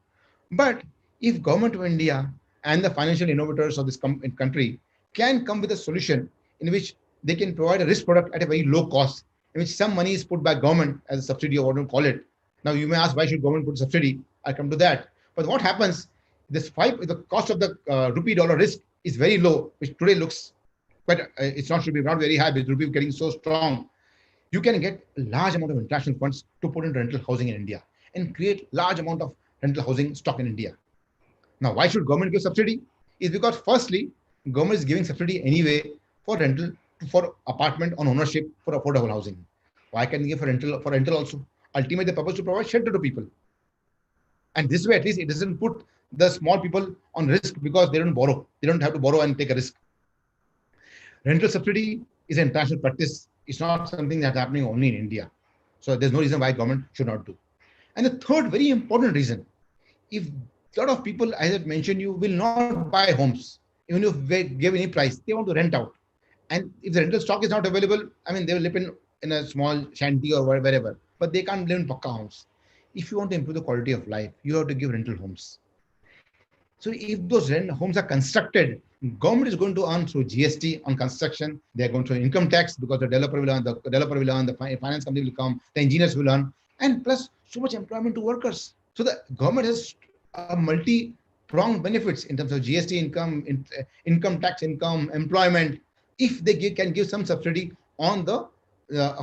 But if government of India and the financial innovators of this country can come with a solution in which they can provide a risk product at a very low cost, in which some money is put by government as a subsidy or whatever you call it. Now, you may ask, why should government put subsidy? I'll come to that. But what happens, the cost of the rupee dollar risk is very low, which today looks but it's not should be not very high, but rupee getting so strong, you can get a large amount of international funds to put into rental housing in India and create large amount of rental housing stock in India. Now, why should government give subsidy? Is because firstly, government is giving subsidy anyway for rental, for apartment on ownership for affordable housing. Why can they give for rental also? Ultimately, the purpose to provide shelter to people. And this way, at least, it doesn't put the small people on risk because they don't borrow. They don't have to borrow and take a risk. Rental subsidy is an international practice. It's not something that's happening only in India. So there's no reason why government should not do. And the third very important reason, if a lot of people, as I mentioned, you will not buy homes, even if they give any price, they want to rent out. And if the rental stock is not available, I mean, they will live in a small shanty or wherever, but they can't live in pakka homes. If you want to improve the quality of life, you have to give rental homes. So if those rent homes are constructed, government is going to earn through GST on construction. They are going to income tax because the developer will earn, the finance company will come, the engineers will earn, and plus so much employment to workers. So the government has a multi-pronged benefits in terms of GST income, income tax income, employment. If they can give some subsidy on the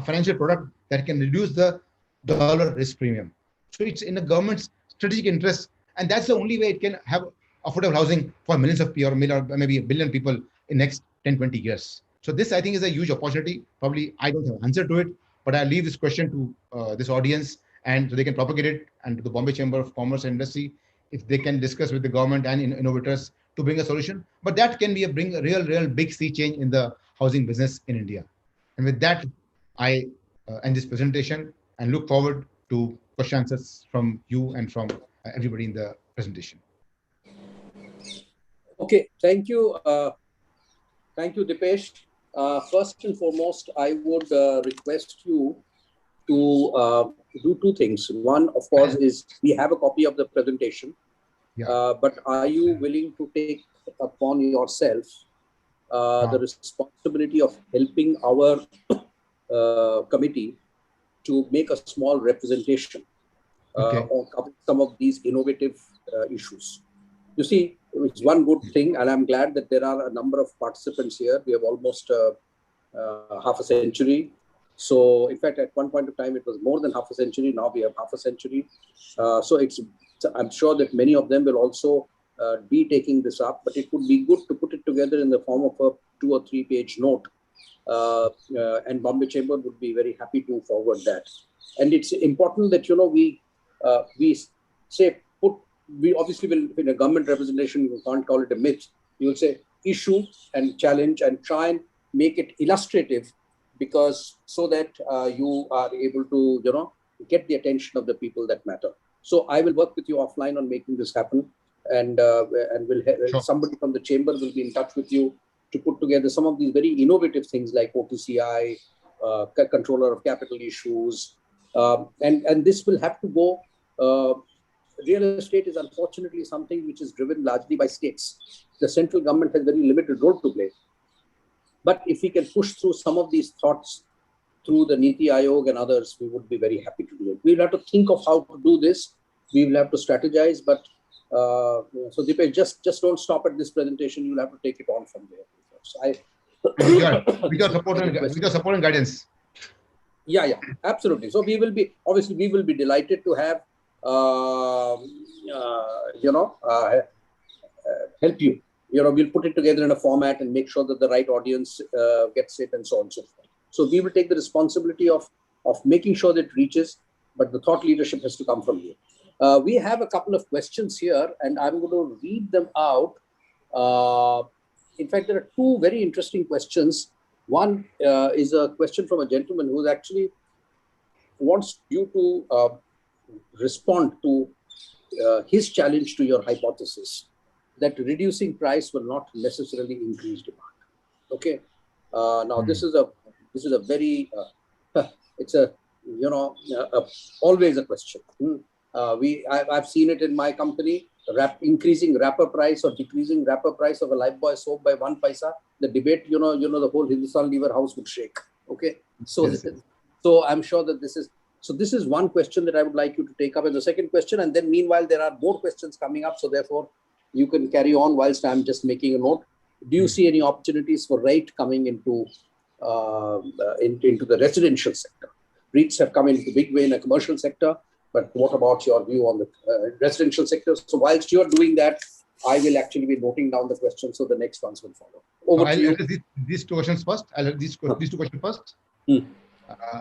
financial product that can reduce the dollar risk premium. So it's in the government's strategic interest, and that's the only way it can have affordable housing for millions of people, or maybe a billion people in next 10, 20 years. So this, I think, is a huge opportunity. Probably I don't have an answer to it, but I leave this question to this audience, and so they can propagate it, and to the Bombay Chamber of Commerce and Industry, if they can discuss with the government and innovators to bring a solution. But that can be bring a real big sea change in the housing business in India. And with that, I end this presentation and look forward to question answers from you and from everybody in the presentation. Okay, thank you. Thank you, Deepesh. First and foremost, I would request you to do two things. One, of course, is we have a copy of the presentation, but are you willing to take upon yourself the responsibility of helping our committee to make a small representation on some of these innovative issues? You see, it's one good thing, and I'm glad that there are a number of participants here. We have almost half a century. So, in fact, at one point of time, it was more than half a century. Now we have half a century. So I'm sure that many of them will also be taking this up, but it would be good to put it together in the form of a 2 or 3 page note. And Bombay Chamber would be very happy to forward that. And it's important that, we say, we obviously will, in a government representation, you can't call it a myth. You will say issue and challenge and try and make it illustrative, because so that you are able to, get the attention of the people that matter. So I will work with you offline on making this happen, and somebody from the chamber will be in touch with you to put together some of these very innovative things like OTCI, controller of capital issues, and this will have to go. Real estate is unfortunately something which is driven largely by states. The central government has very limited role to play. But if we can push through some of these thoughts through the Niti Aayog and others, we would be very happy to do it. We'll have to think of how to do this. We will have to strategize. But so Deepesh, just don't stop at this presentation. You'll have to take it on from there. We got support and guidance. Yeah, absolutely. So we will be delighted to have help you. We'll put it together in a format and make sure that the right audience gets it, and so on and so forth. So we will take the responsibility of making sure that it reaches, but the thought leadership has to come from you. We have a couple of questions here, and I'm going to read them out. In fact, there are two very interesting questions. One is a question from a gentleman who actually wants you to respond to his challenge to your hypothesis that reducing price will not necessarily increase demand. Okay. Now this is a very it's a always a question. I've seen it in my company. Increasing wrapper price or decreasing wrapper price of a Lifebuoy soap by 1 paisa. The debate, the whole Hindustan Lever House would shake. Okay. So yes. So I'm sure that this is one question that I would like you to take up as the second question. And then meanwhile, there are more questions coming up. So therefore, you can carry on whilst I'm just making a note. Do you see any opportunities for rate coming into the residential sector? REITs have come into big way in the commercial sector, but what about your view on the residential sector? So whilst you're doing that, I will actually be noting down the questions, so the next ones will follow. Over to you. These two questions first. I'll have these two questions first.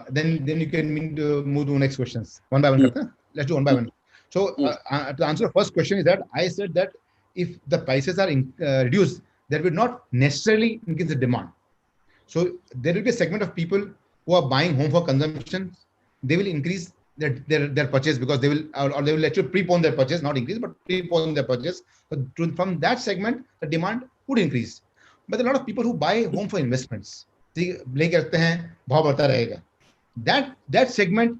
Then you can move to the next questions one by one. Let's do one by one. So to answer the first question is that I said that if the prices are reduced, that will not necessarily increase the demand. So there will be a segment of people who are buying home for consumption. They will increase their purchase because they will actually prepone their purchase, not increase, but prepone their purchase. So from that segment, the demand would increase. But there are a lot of people who buy home for investments. That segment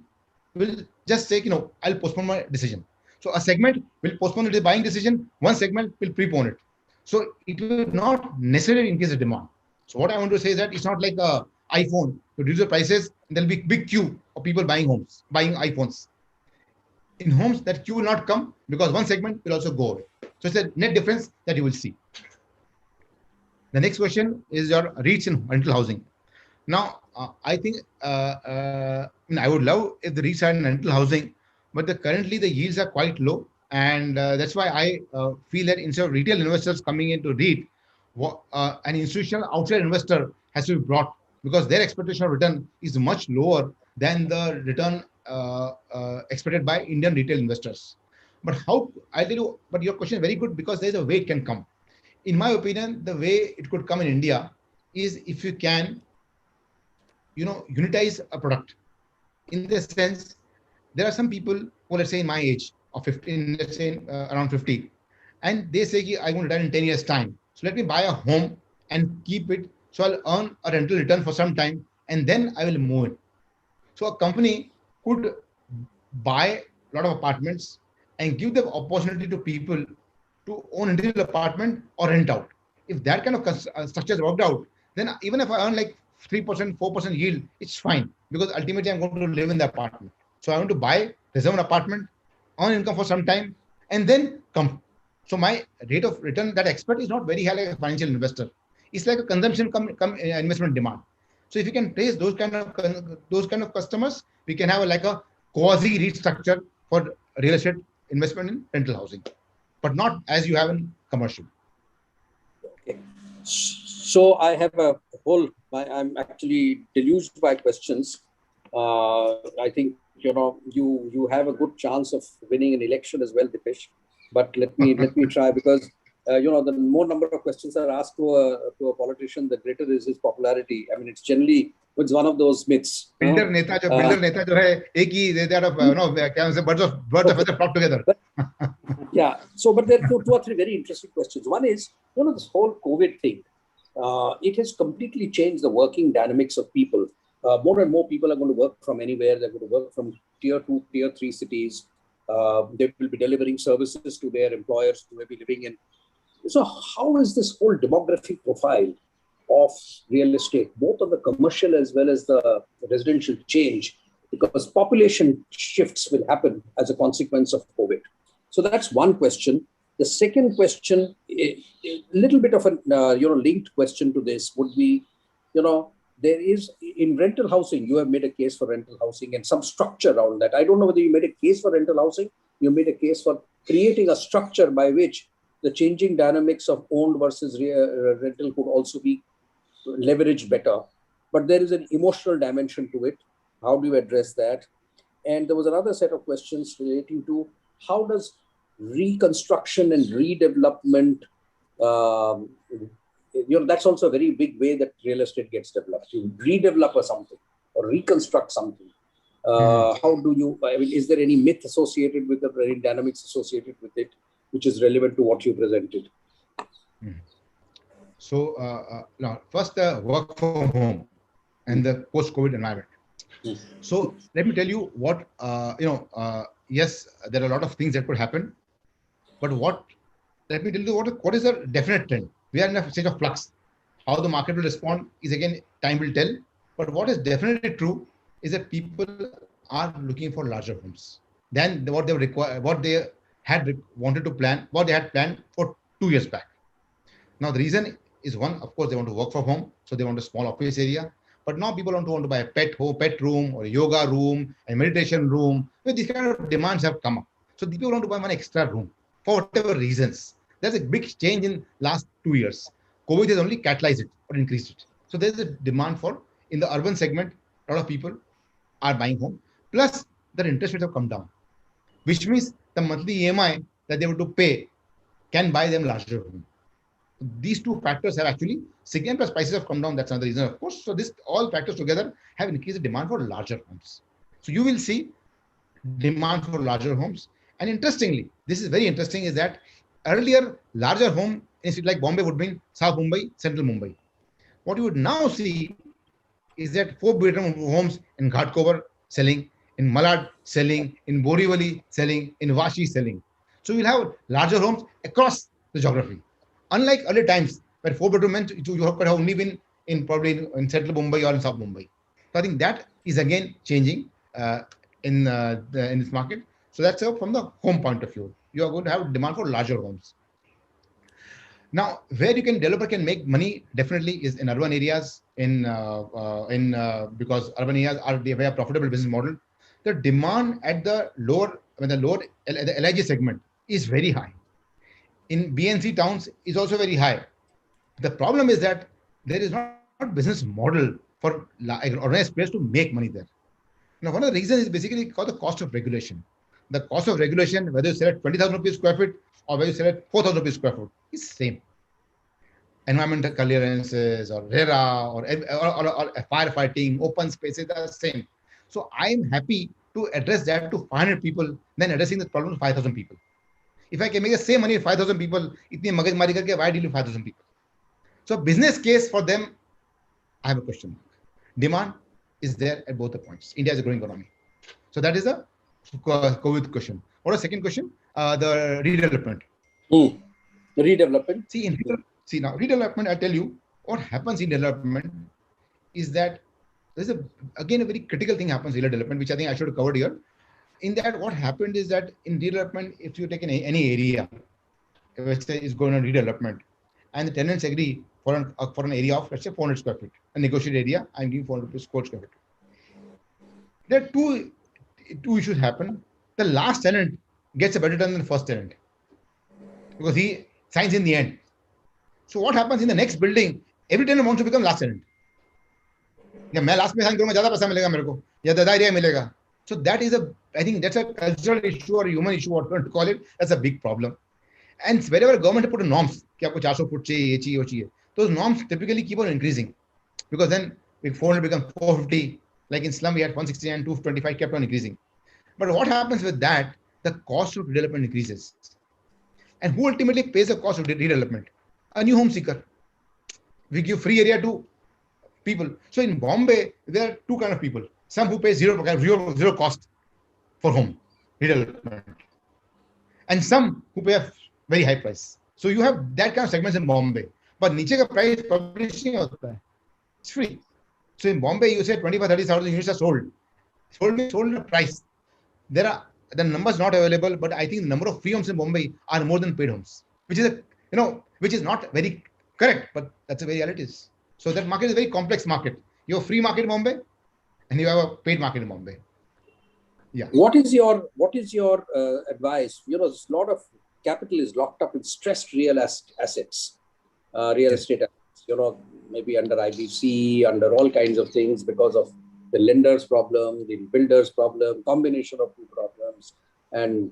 will just say, I'll postpone my decision. So a segment will postpone the buying decision. One segment will prepone it. So it will not necessarily increase the demand. So what I want to say is that it's not like a iPhone. To reduce the prices, there'll be big queue of people buying iPhones. In homes, that queue will not come because one segment will also go away. So it's a net difference that you will see. The next question is your REITs in rental housing. Now, I think I would love if the REITs are in rental housing, but currently the yields are quite low. And that's why I feel that instead of retail investors coming into REIT, an institutional outside investor has to be brought, because their expectation of return is much lower than the return expected by Indian retail investors. But I'll tell you, but your question is very good, because there's a way it can come. In my opinion, the way it could come in India is if you can, unitize a product. In the sense, there are some people who, let's say in my age of 15, let's say around 50, and they say, I want to retire in 10 years time. So let me buy a home and keep it. So I'll earn a rental return for some time, and then I will move it. So a company could buy a lot of apartments and give the opportunity to people to own individual apartment or rent out. If that kind of structure is worked out, then even if I earn like 3%, 4% yield, it's fine, because ultimately I'm going to live in the apartment. So I want to buy, reserve an apartment, earn income for some time, and then come. So my rate of return that I expect is not very high like a financial investor. It's like a consumption come investment demand. So if you can place those kind of customers, we can have like a quasi REIT structure for real estate investment in rental housing, but not as you have in commercial. Okay. So I have I'm actually deluged by questions. I think, you have a good chance of winning an election as well, Deepesh. But let me try, because the more number of questions are asked to a politician, the greater is his popularity. I mean, it's one of those myths. Builder neta jo hai, ek hi, they are birds of feather flock together. Yeah. So, but there are two or three very interesting questions. One is, this whole COVID thing. It has completely changed the working dynamics of people. More and more people are going to work from anywhere. They're going to work from tier 2, tier 3 cities. They will be delivering services to their employers who may be living in. So how is this whole demographic profile of real estate, both on the commercial as well as the residential, change? Because population shifts will happen as a consequence of COVID. So that's one question. The second question, a little bit of a linked question to this would be, there is in rental housing, you have made a case for rental housing and some structure around that. I don't know whether you made a case for rental housing. You made a case for creating a structure by which the changing dynamics of owned versus rental could also be leveraged better. But there is an emotional dimension to it. How do you address that? And there was another set of questions relating to how does reconstruction and redevelopment, that's also a very big way that real estate gets developed. You redevelop something or reconstruct something. How do you, is there any myth associated with it, any dynamics associated with it, which is relevant to what you presented? So now, first the work from home and the post-COVID environment. So let me tell you what, yes, there are a lot of things that could happen, but let me tell you what is a definite trend. We are in a state of flux. How the market will respond is, again, time will tell. But what is definitely true is that people are looking for larger homes than what they require, what they had wanted to plan, what they had planned for 2 years back. Now, the reason is one, of course, they want to work from home, so they want a small office area. But now people want to buy a pet room or a yoga room, a meditation room. These kind of demands have come up. So people want to buy one extra room for whatever reasons. There's a big change in last 2 years. COVID has only catalyzed it or increased it. So there's a demand for, in the urban segment, a lot of people are buying home. Plus, their interest rates have come down, which means the monthly EMI that they have to pay can buy them larger home. These two factors have actually, second plus prices have come down. That's another reason, of course. So this all factors together have increased the demand for larger homes. So you will see demand for larger homes. And interestingly, this is very interesting, is that earlier larger home in a city like Bombay would mean South Mumbai, Central Mumbai. What you would now see is that 4-bedroom homes in Ghatkopar selling, in Malad selling, in Borivali selling, in Vashi selling. So you'll have larger homes across the geography. Unlike early times where 4-bedroom meant you have only been in probably in Central Mumbai or in South Mumbai. So I think that is again changing in this market. So that's from the home point of view. You are going to have demand for larger homes. Now, where you can developer can make money definitely is in urban areas. Because urban areas are the very profitable business model. The demand at the lower the LIG segment is very high. In BNC towns is also very high. The problem is that there is not business model for organized players to make money there. Now, one of the reasons is basically called the cost of regulation. The cost of regulation, whether you sell at 20,000 rupees square feet or whether you sell at 4,000 rupees square foot, is same. Environmental clearances or RERA or firefighting, open spaces, they are the same. So I'm happy to address that to 500 people than addressing the problem to 5,000 people. If I can make the same money with 5,000 people, itni magajmari karke, why deal with 5,000 people? So business case for them, I have a question. Demand is there at both the points. India is a growing economy. So that is a COVID question. What is the second question? The redevelopment. Redevelopment. See now, redevelopment, I tell you, what happens in development is that there's again a very critical thing happens in development, which I think I should have covered here. In that, what happened is that in redevelopment, if you take any area, let's say is going on redevelopment, and the tenants agree for an area of, let's say, 400 square feet, a negotiated area, I'm giving 400 rupees square feet. There are two issues happen. The last tenant gets a better term than the first tenant because he signs in the end. So what happens in the next building? Every tenant wants to become last tenant. Yeah, मैं last में sign करूँगा ज़्यादा पैसा मिलेगा मेरे को या ज़्यादा area मिलेगा. So that is I think that's a cultural issue or a human issue, what you want to call it. That's a big problem. And wherever government put norms, कि आपको 400 फुट चाहिए, ये चाहिए, वो चाहिए, those norms typically keep on increasing because then 400 becomes 450. Like in slum, we had 160 and 225 kept on increasing. But what happens with that? The cost of redevelopment increases. And who ultimately pays the cost of redevelopment? A new home seeker. We give free area to people. So in Bombay, there are two kinds of people. Some who pay zero cost for home redevelopment, and some who pay a very high price. So you have that kind of segments in Bombay. But नीचे का price publish नहीं होता है. It's free. So in Bombay, you say 25,000-30,000 units are sold. Sold at a price. There are the numbers not available, but I think the number of free homes in Bombay are more than paid homes, which is which is not very correct, but that's the way reality is. So that market is a very complex market. You have a free market in Bombay, and you have a paid market in Bombay. Yeah. What is your advice? A lot of capital is locked up in stressed real estate assets. Maybe under IBC, under all kinds of things because of the lender's problem, the builder's problem, combination of two problems. And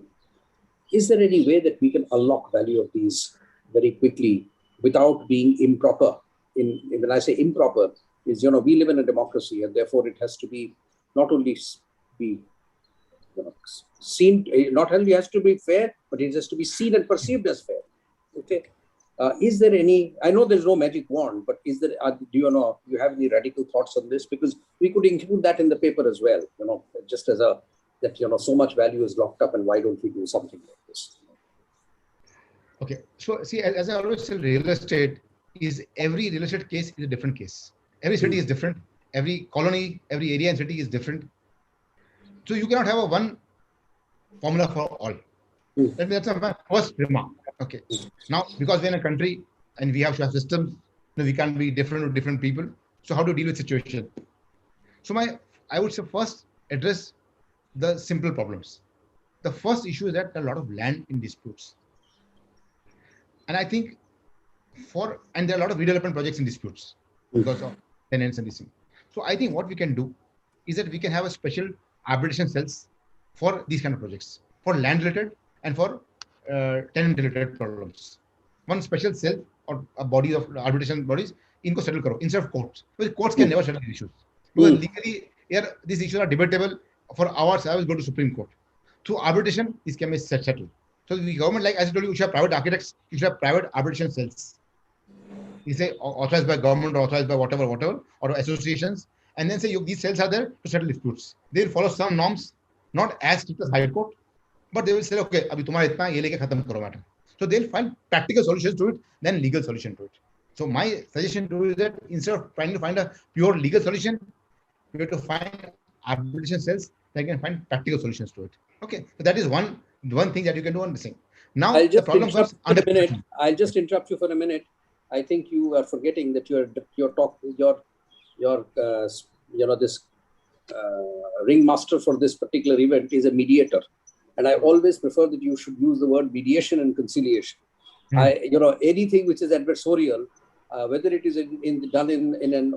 is there any way that we can unlock value of these very quickly without being improper? When I say improper, is, we live in a democracy and therefore it has to be not only be seen, not only has to be fair, but it has to be seen and perceived as fair. Okay. Is there any, I know there's no magic wand, but is there, do you have any radical thoughts on this? Because we could include that in the paper as well, just as so much value is locked up and why don't we do something like this? Okay. So see, as I always say, real estate every real estate case is a different case. Every city is different. Every colony, every area and city is different. So you cannot have one formula for all. That's my first remark. Okay. Now, because we're in a country and we have to have systems, we can't be different with different people. So how to deal with situation? So I would say first address the simple problems. The first issue is that there are a lot of land in disputes. And I think and there are a lot of redevelopment projects in disputes because of tenants and this thing. So I think what we can do is that we can have a special arbitration cells for these kind of projects, for land related and for tenant related problems. One special cell or a body of arbitration bodies inko settle karo instead of courts. Because courts can never settle these issues. Because legally, here these issues are debatable for hours. I will go to Supreme Court. Through arbitration, these can be settled. So the government, like as I told you, you should have private architects, you should have private arbitration cells. You say authorized by government or authorized by whatever, or associations, and then say these cells are there to settle disputes. They will follow some norms, not as strict as High Court, but they will say, okay, abhi tumhara itna ye leke khatam karo matter. So they'll find practical solutions to it, then legal solution to it. So my suggestion to you is that instead of trying to find a pure legal solution, we have to find arbitration cells that can find practical solutions to it. Okay, so that is one thing that you can do on this thing. Now the problem comes under. I'll just interrupt you for a minute. I think you are forgetting that this ringmaster for this particular event is a mediator, and I always prefer that you should use the word mediation and conciliation. Anything which is adversarial, whether it is done in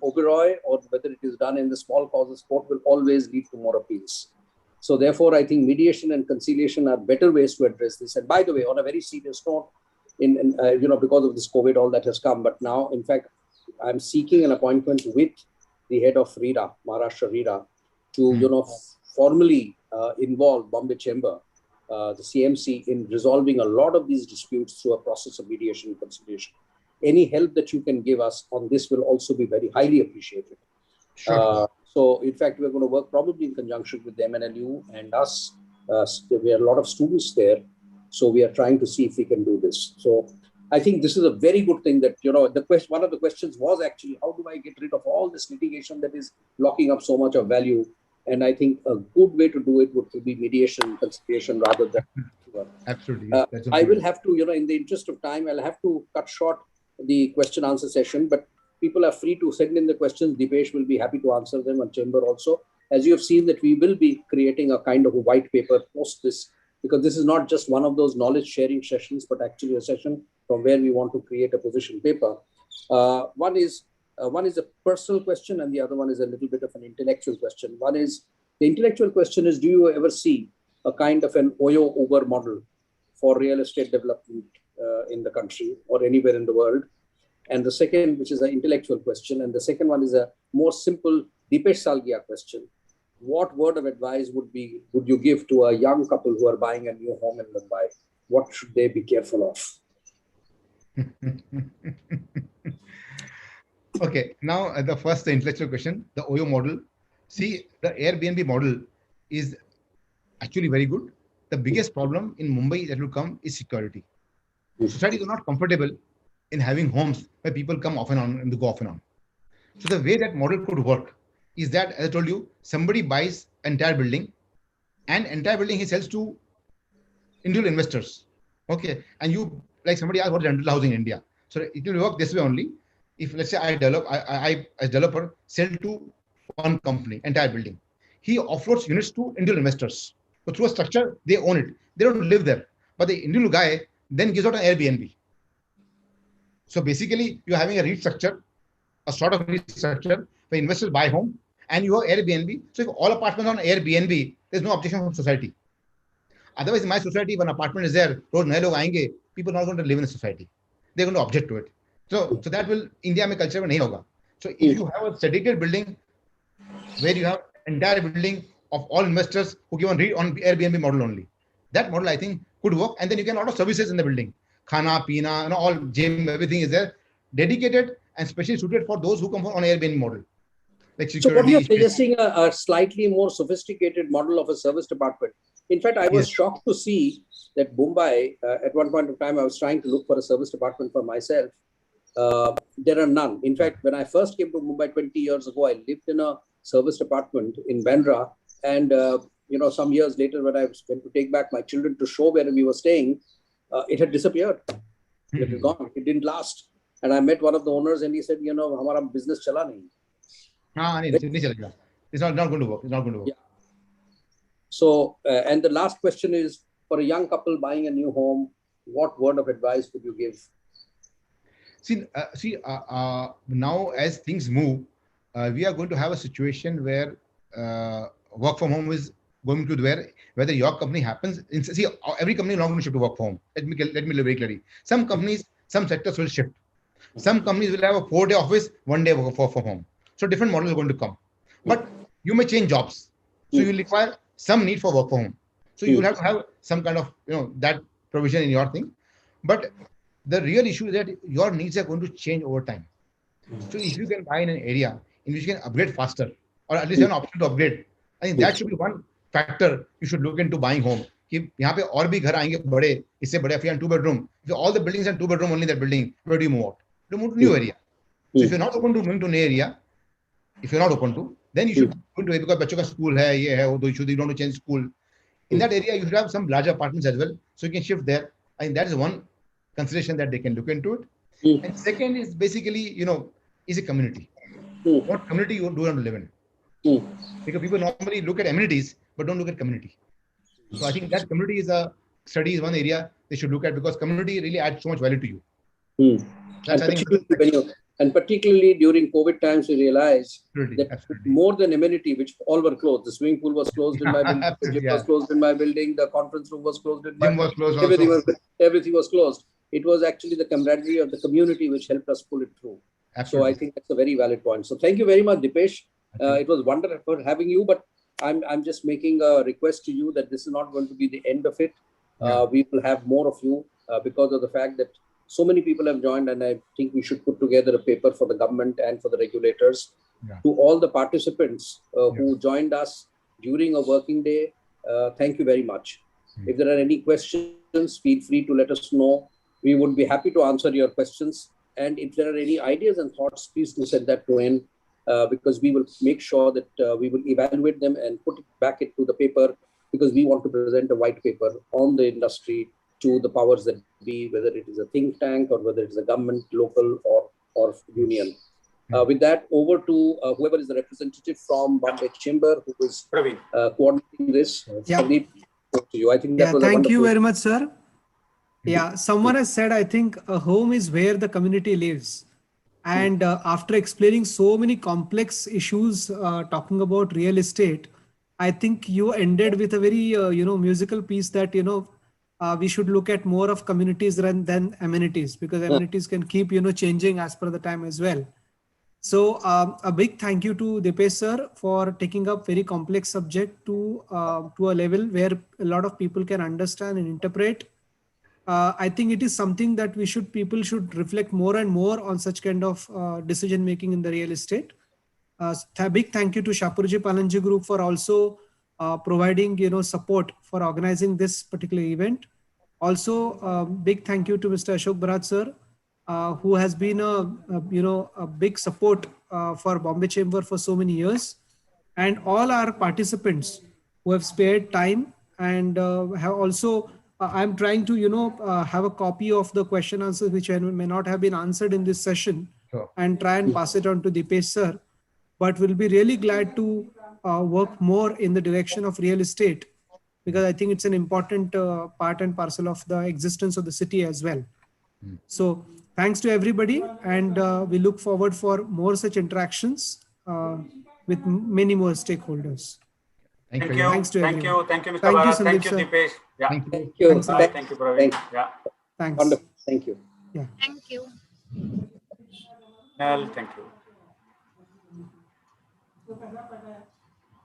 Oberoi or whether it is done in the small causes court, will always lead to more appeals. So therefore, I think mediation and conciliation are better ways to address this. And by the way, on a very serious note, because of this COVID, all that has come. But now, in fact, I'm seeking an appointment with the head of RERA, Maharashtra RERA, to formally involve Bombay Chamber, the CMC, in resolving a lot of these disputes through a process of mediation and conciliation. Any help that you can give us on this will also be very highly appreciated. Sure. So, in fact, we're going to work probably in conjunction with the MNLU and us. We have a lot of students there. So we are trying to see if we can do this. So I think this is a very good thing that, one of the questions was actually, how do I get rid of all this litigation that is locking up so much of value? And I think a good way to do it would be mediation and conciliation rather than. Absolutely. I will have to, in the interest of time, I'll have to cut short the question answer session, but people are free to send in the questions. Deepesh will be happy to answer them, and Chamber also. As you have seen that we will be creating a kind of a white paper post this, because this is not just one of those knowledge sharing sessions, but actually a session from where we want to create a position paper. One is a personal question, and the other one is a little bit of an intellectual question. The intellectual question is, do you ever see a kind of an Oyo Uber model for real estate development in the country or anywhere in the world? And the second, which is an intellectual question, and the second one is a more simple Deepesh Salgia question. What word of advice would you give to a young couple who are buying a new home in Mumbai? What should they be careful of? Okay, now the intellectual question, the Oyo model. See, the Airbnb model is actually very good. The biggest problem in Mumbai that will come is security. Society is not comfortable in having homes where people come off and on and they go off and on. So the way that model could work is that, as I told you, somebody buys entire building, and entire building he sells to individual investors. Okay, and like somebody asked, what is rental housing in India? So it will work this way only. If let's say I as developer sell to one company, entire building, he offloads units to individual investors. So through a structure, they own it. They don't live there, but the individual guy then gives out an Airbnb. So basically, you're having a REIT structure, a sort of REIT structure where investors buy home, and you have Airbnb. So if all apartments are on Airbnb, there's no objection from society. Otherwise, in my society, if an apartment is there, people are not going to live in the society. They're going to object to it. So that will India mein culture mein nahi hoga. So if you have a dedicated building where you have entire building of all investors who give on Airbnb model only, that model I think could work. And then you can have a lot of services in the building, khana, pina, all gym, everything is there, dedicated and specially suited for those who come on Airbnb model. Like security, so what you're suggesting a slightly more sophisticated model of a service department. In fact, I was shocked to see that Mumbai, at one point of time, I was trying to look for a service department for myself. There are none. In fact, when I first came to Mumbai 20 years ago, I lived in a service department in Bandra. And, some years later, when I went to take back my children to show where we were staying, it had disappeared. It had gone. It didn't last. And I met one of the owners and he said, हमारा business चला नहीं. It's not going to work. It's not going to work. Yeah. So, and the last question is, for a young couple buying a new home, what word of advice would you give? Now as things move, we are going to have a situation where work from home is going to whether your company happens. Every company is not going to shift to work from home. Let me live very clearly. Some companies, some sectors will shift. Some companies will have a 4-day office, 1 day work from home. So different models are going to come. But you may change jobs. So you will require some need for work from home. So you will have to have some kind of that provision in your thing. But the real issue is that your needs are going to change over time. So if you can buy in an area in which you can upgrade faster, or at least have an option to upgrade, I think that should be one factor you should look into buying home. कि यहाँ पे और भी घर आएंगे बड़े, इससे बड़े, if you have 2-bedroom, if all the buildings are 2-bedroom only that building, where do you move out? You move to new area. So if you're not open to moving to new area, if you're not open to, then you should go into it because बच्चों का school है, ये है, वो दो issue, you don't want to change school. In that area, you should have some larger apartments as well, so you can shift there. I think that is one consideration that they can look into it. And second is basically, is a community. What community you do want to live in? Because people normally look at amenities, but don't look at community. So I think that community is one area they should look at because community really adds so much value to you. And particularly during COVID times, we realized that more than amenity, which all were closed. The swimming pool was closed in my building, the gym was closed in my building, the conference room was closed in my building, everything was closed. It was actually the camaraderie of the community which helped us pull it through. So I think that's a very valid point. So thank you very much, Deepesh. It was wonderful having you, but I'm just making a request to you that this is not going to be the end of it. We will have more of you because of the fact that so many people have joined, and I think we should put together a paper for the government and for the regulators. To all the participants who joined us during a working day, thank you very much. If there are any questions, feel free to let us know. We would be happy to answer your questions. And if there are any ideas and thoughts, please do send that to in because we will make sure that we will evaluate them and put it back into the paper because we want to present a white paper on the industry to the powers that be, whether it is a think tank or whether it is a government, local or union. With that, over to whoever is the representative from Bombay Chamber who is coordinating this. Sandeep, to you. I think that was thank you very much, sir. Yeah, someone has said, I think a home is where the community lives. And after explaining so many complex issues, talking about real estate, I think you ended with a very, musical piece that, we should look at more of communities rather than amenities because amenities can keep, changing as per the time as well. So a big thank you to Deepesh sir for taking up very complex subject to a level where a lot of people can understand and interpret. I think it is something that people should reflect more and more on such kind of decision making in the real estate. Big thank you to Shapoorji Pallonji Group for also providing support for organizing this particular event. Also, big thank you to Mr. Ashok Barat sir, who has been a big support for Bombay Chamber for so many years, and all our participants who have spared time and have also. I'm trying to have a copy of the question answers which may not have been answered in this session and try and pass it on to Deepesh sir. But we'll be really glad to work more in the direction of real estate because I think it's an important part and parcel of the existence of the city as well. So thanks to everybody, and we look forward for more such interactions with many more stakeholders. Thank you. Thanks to everyone. Thank you, Mr. Barat. Thank you, Deepesh. Yeah. Thank you. Thank you, Praveen. Yeah. Thanks. Wonderful. Thank you. Yeah. Thank you. Well, thank you.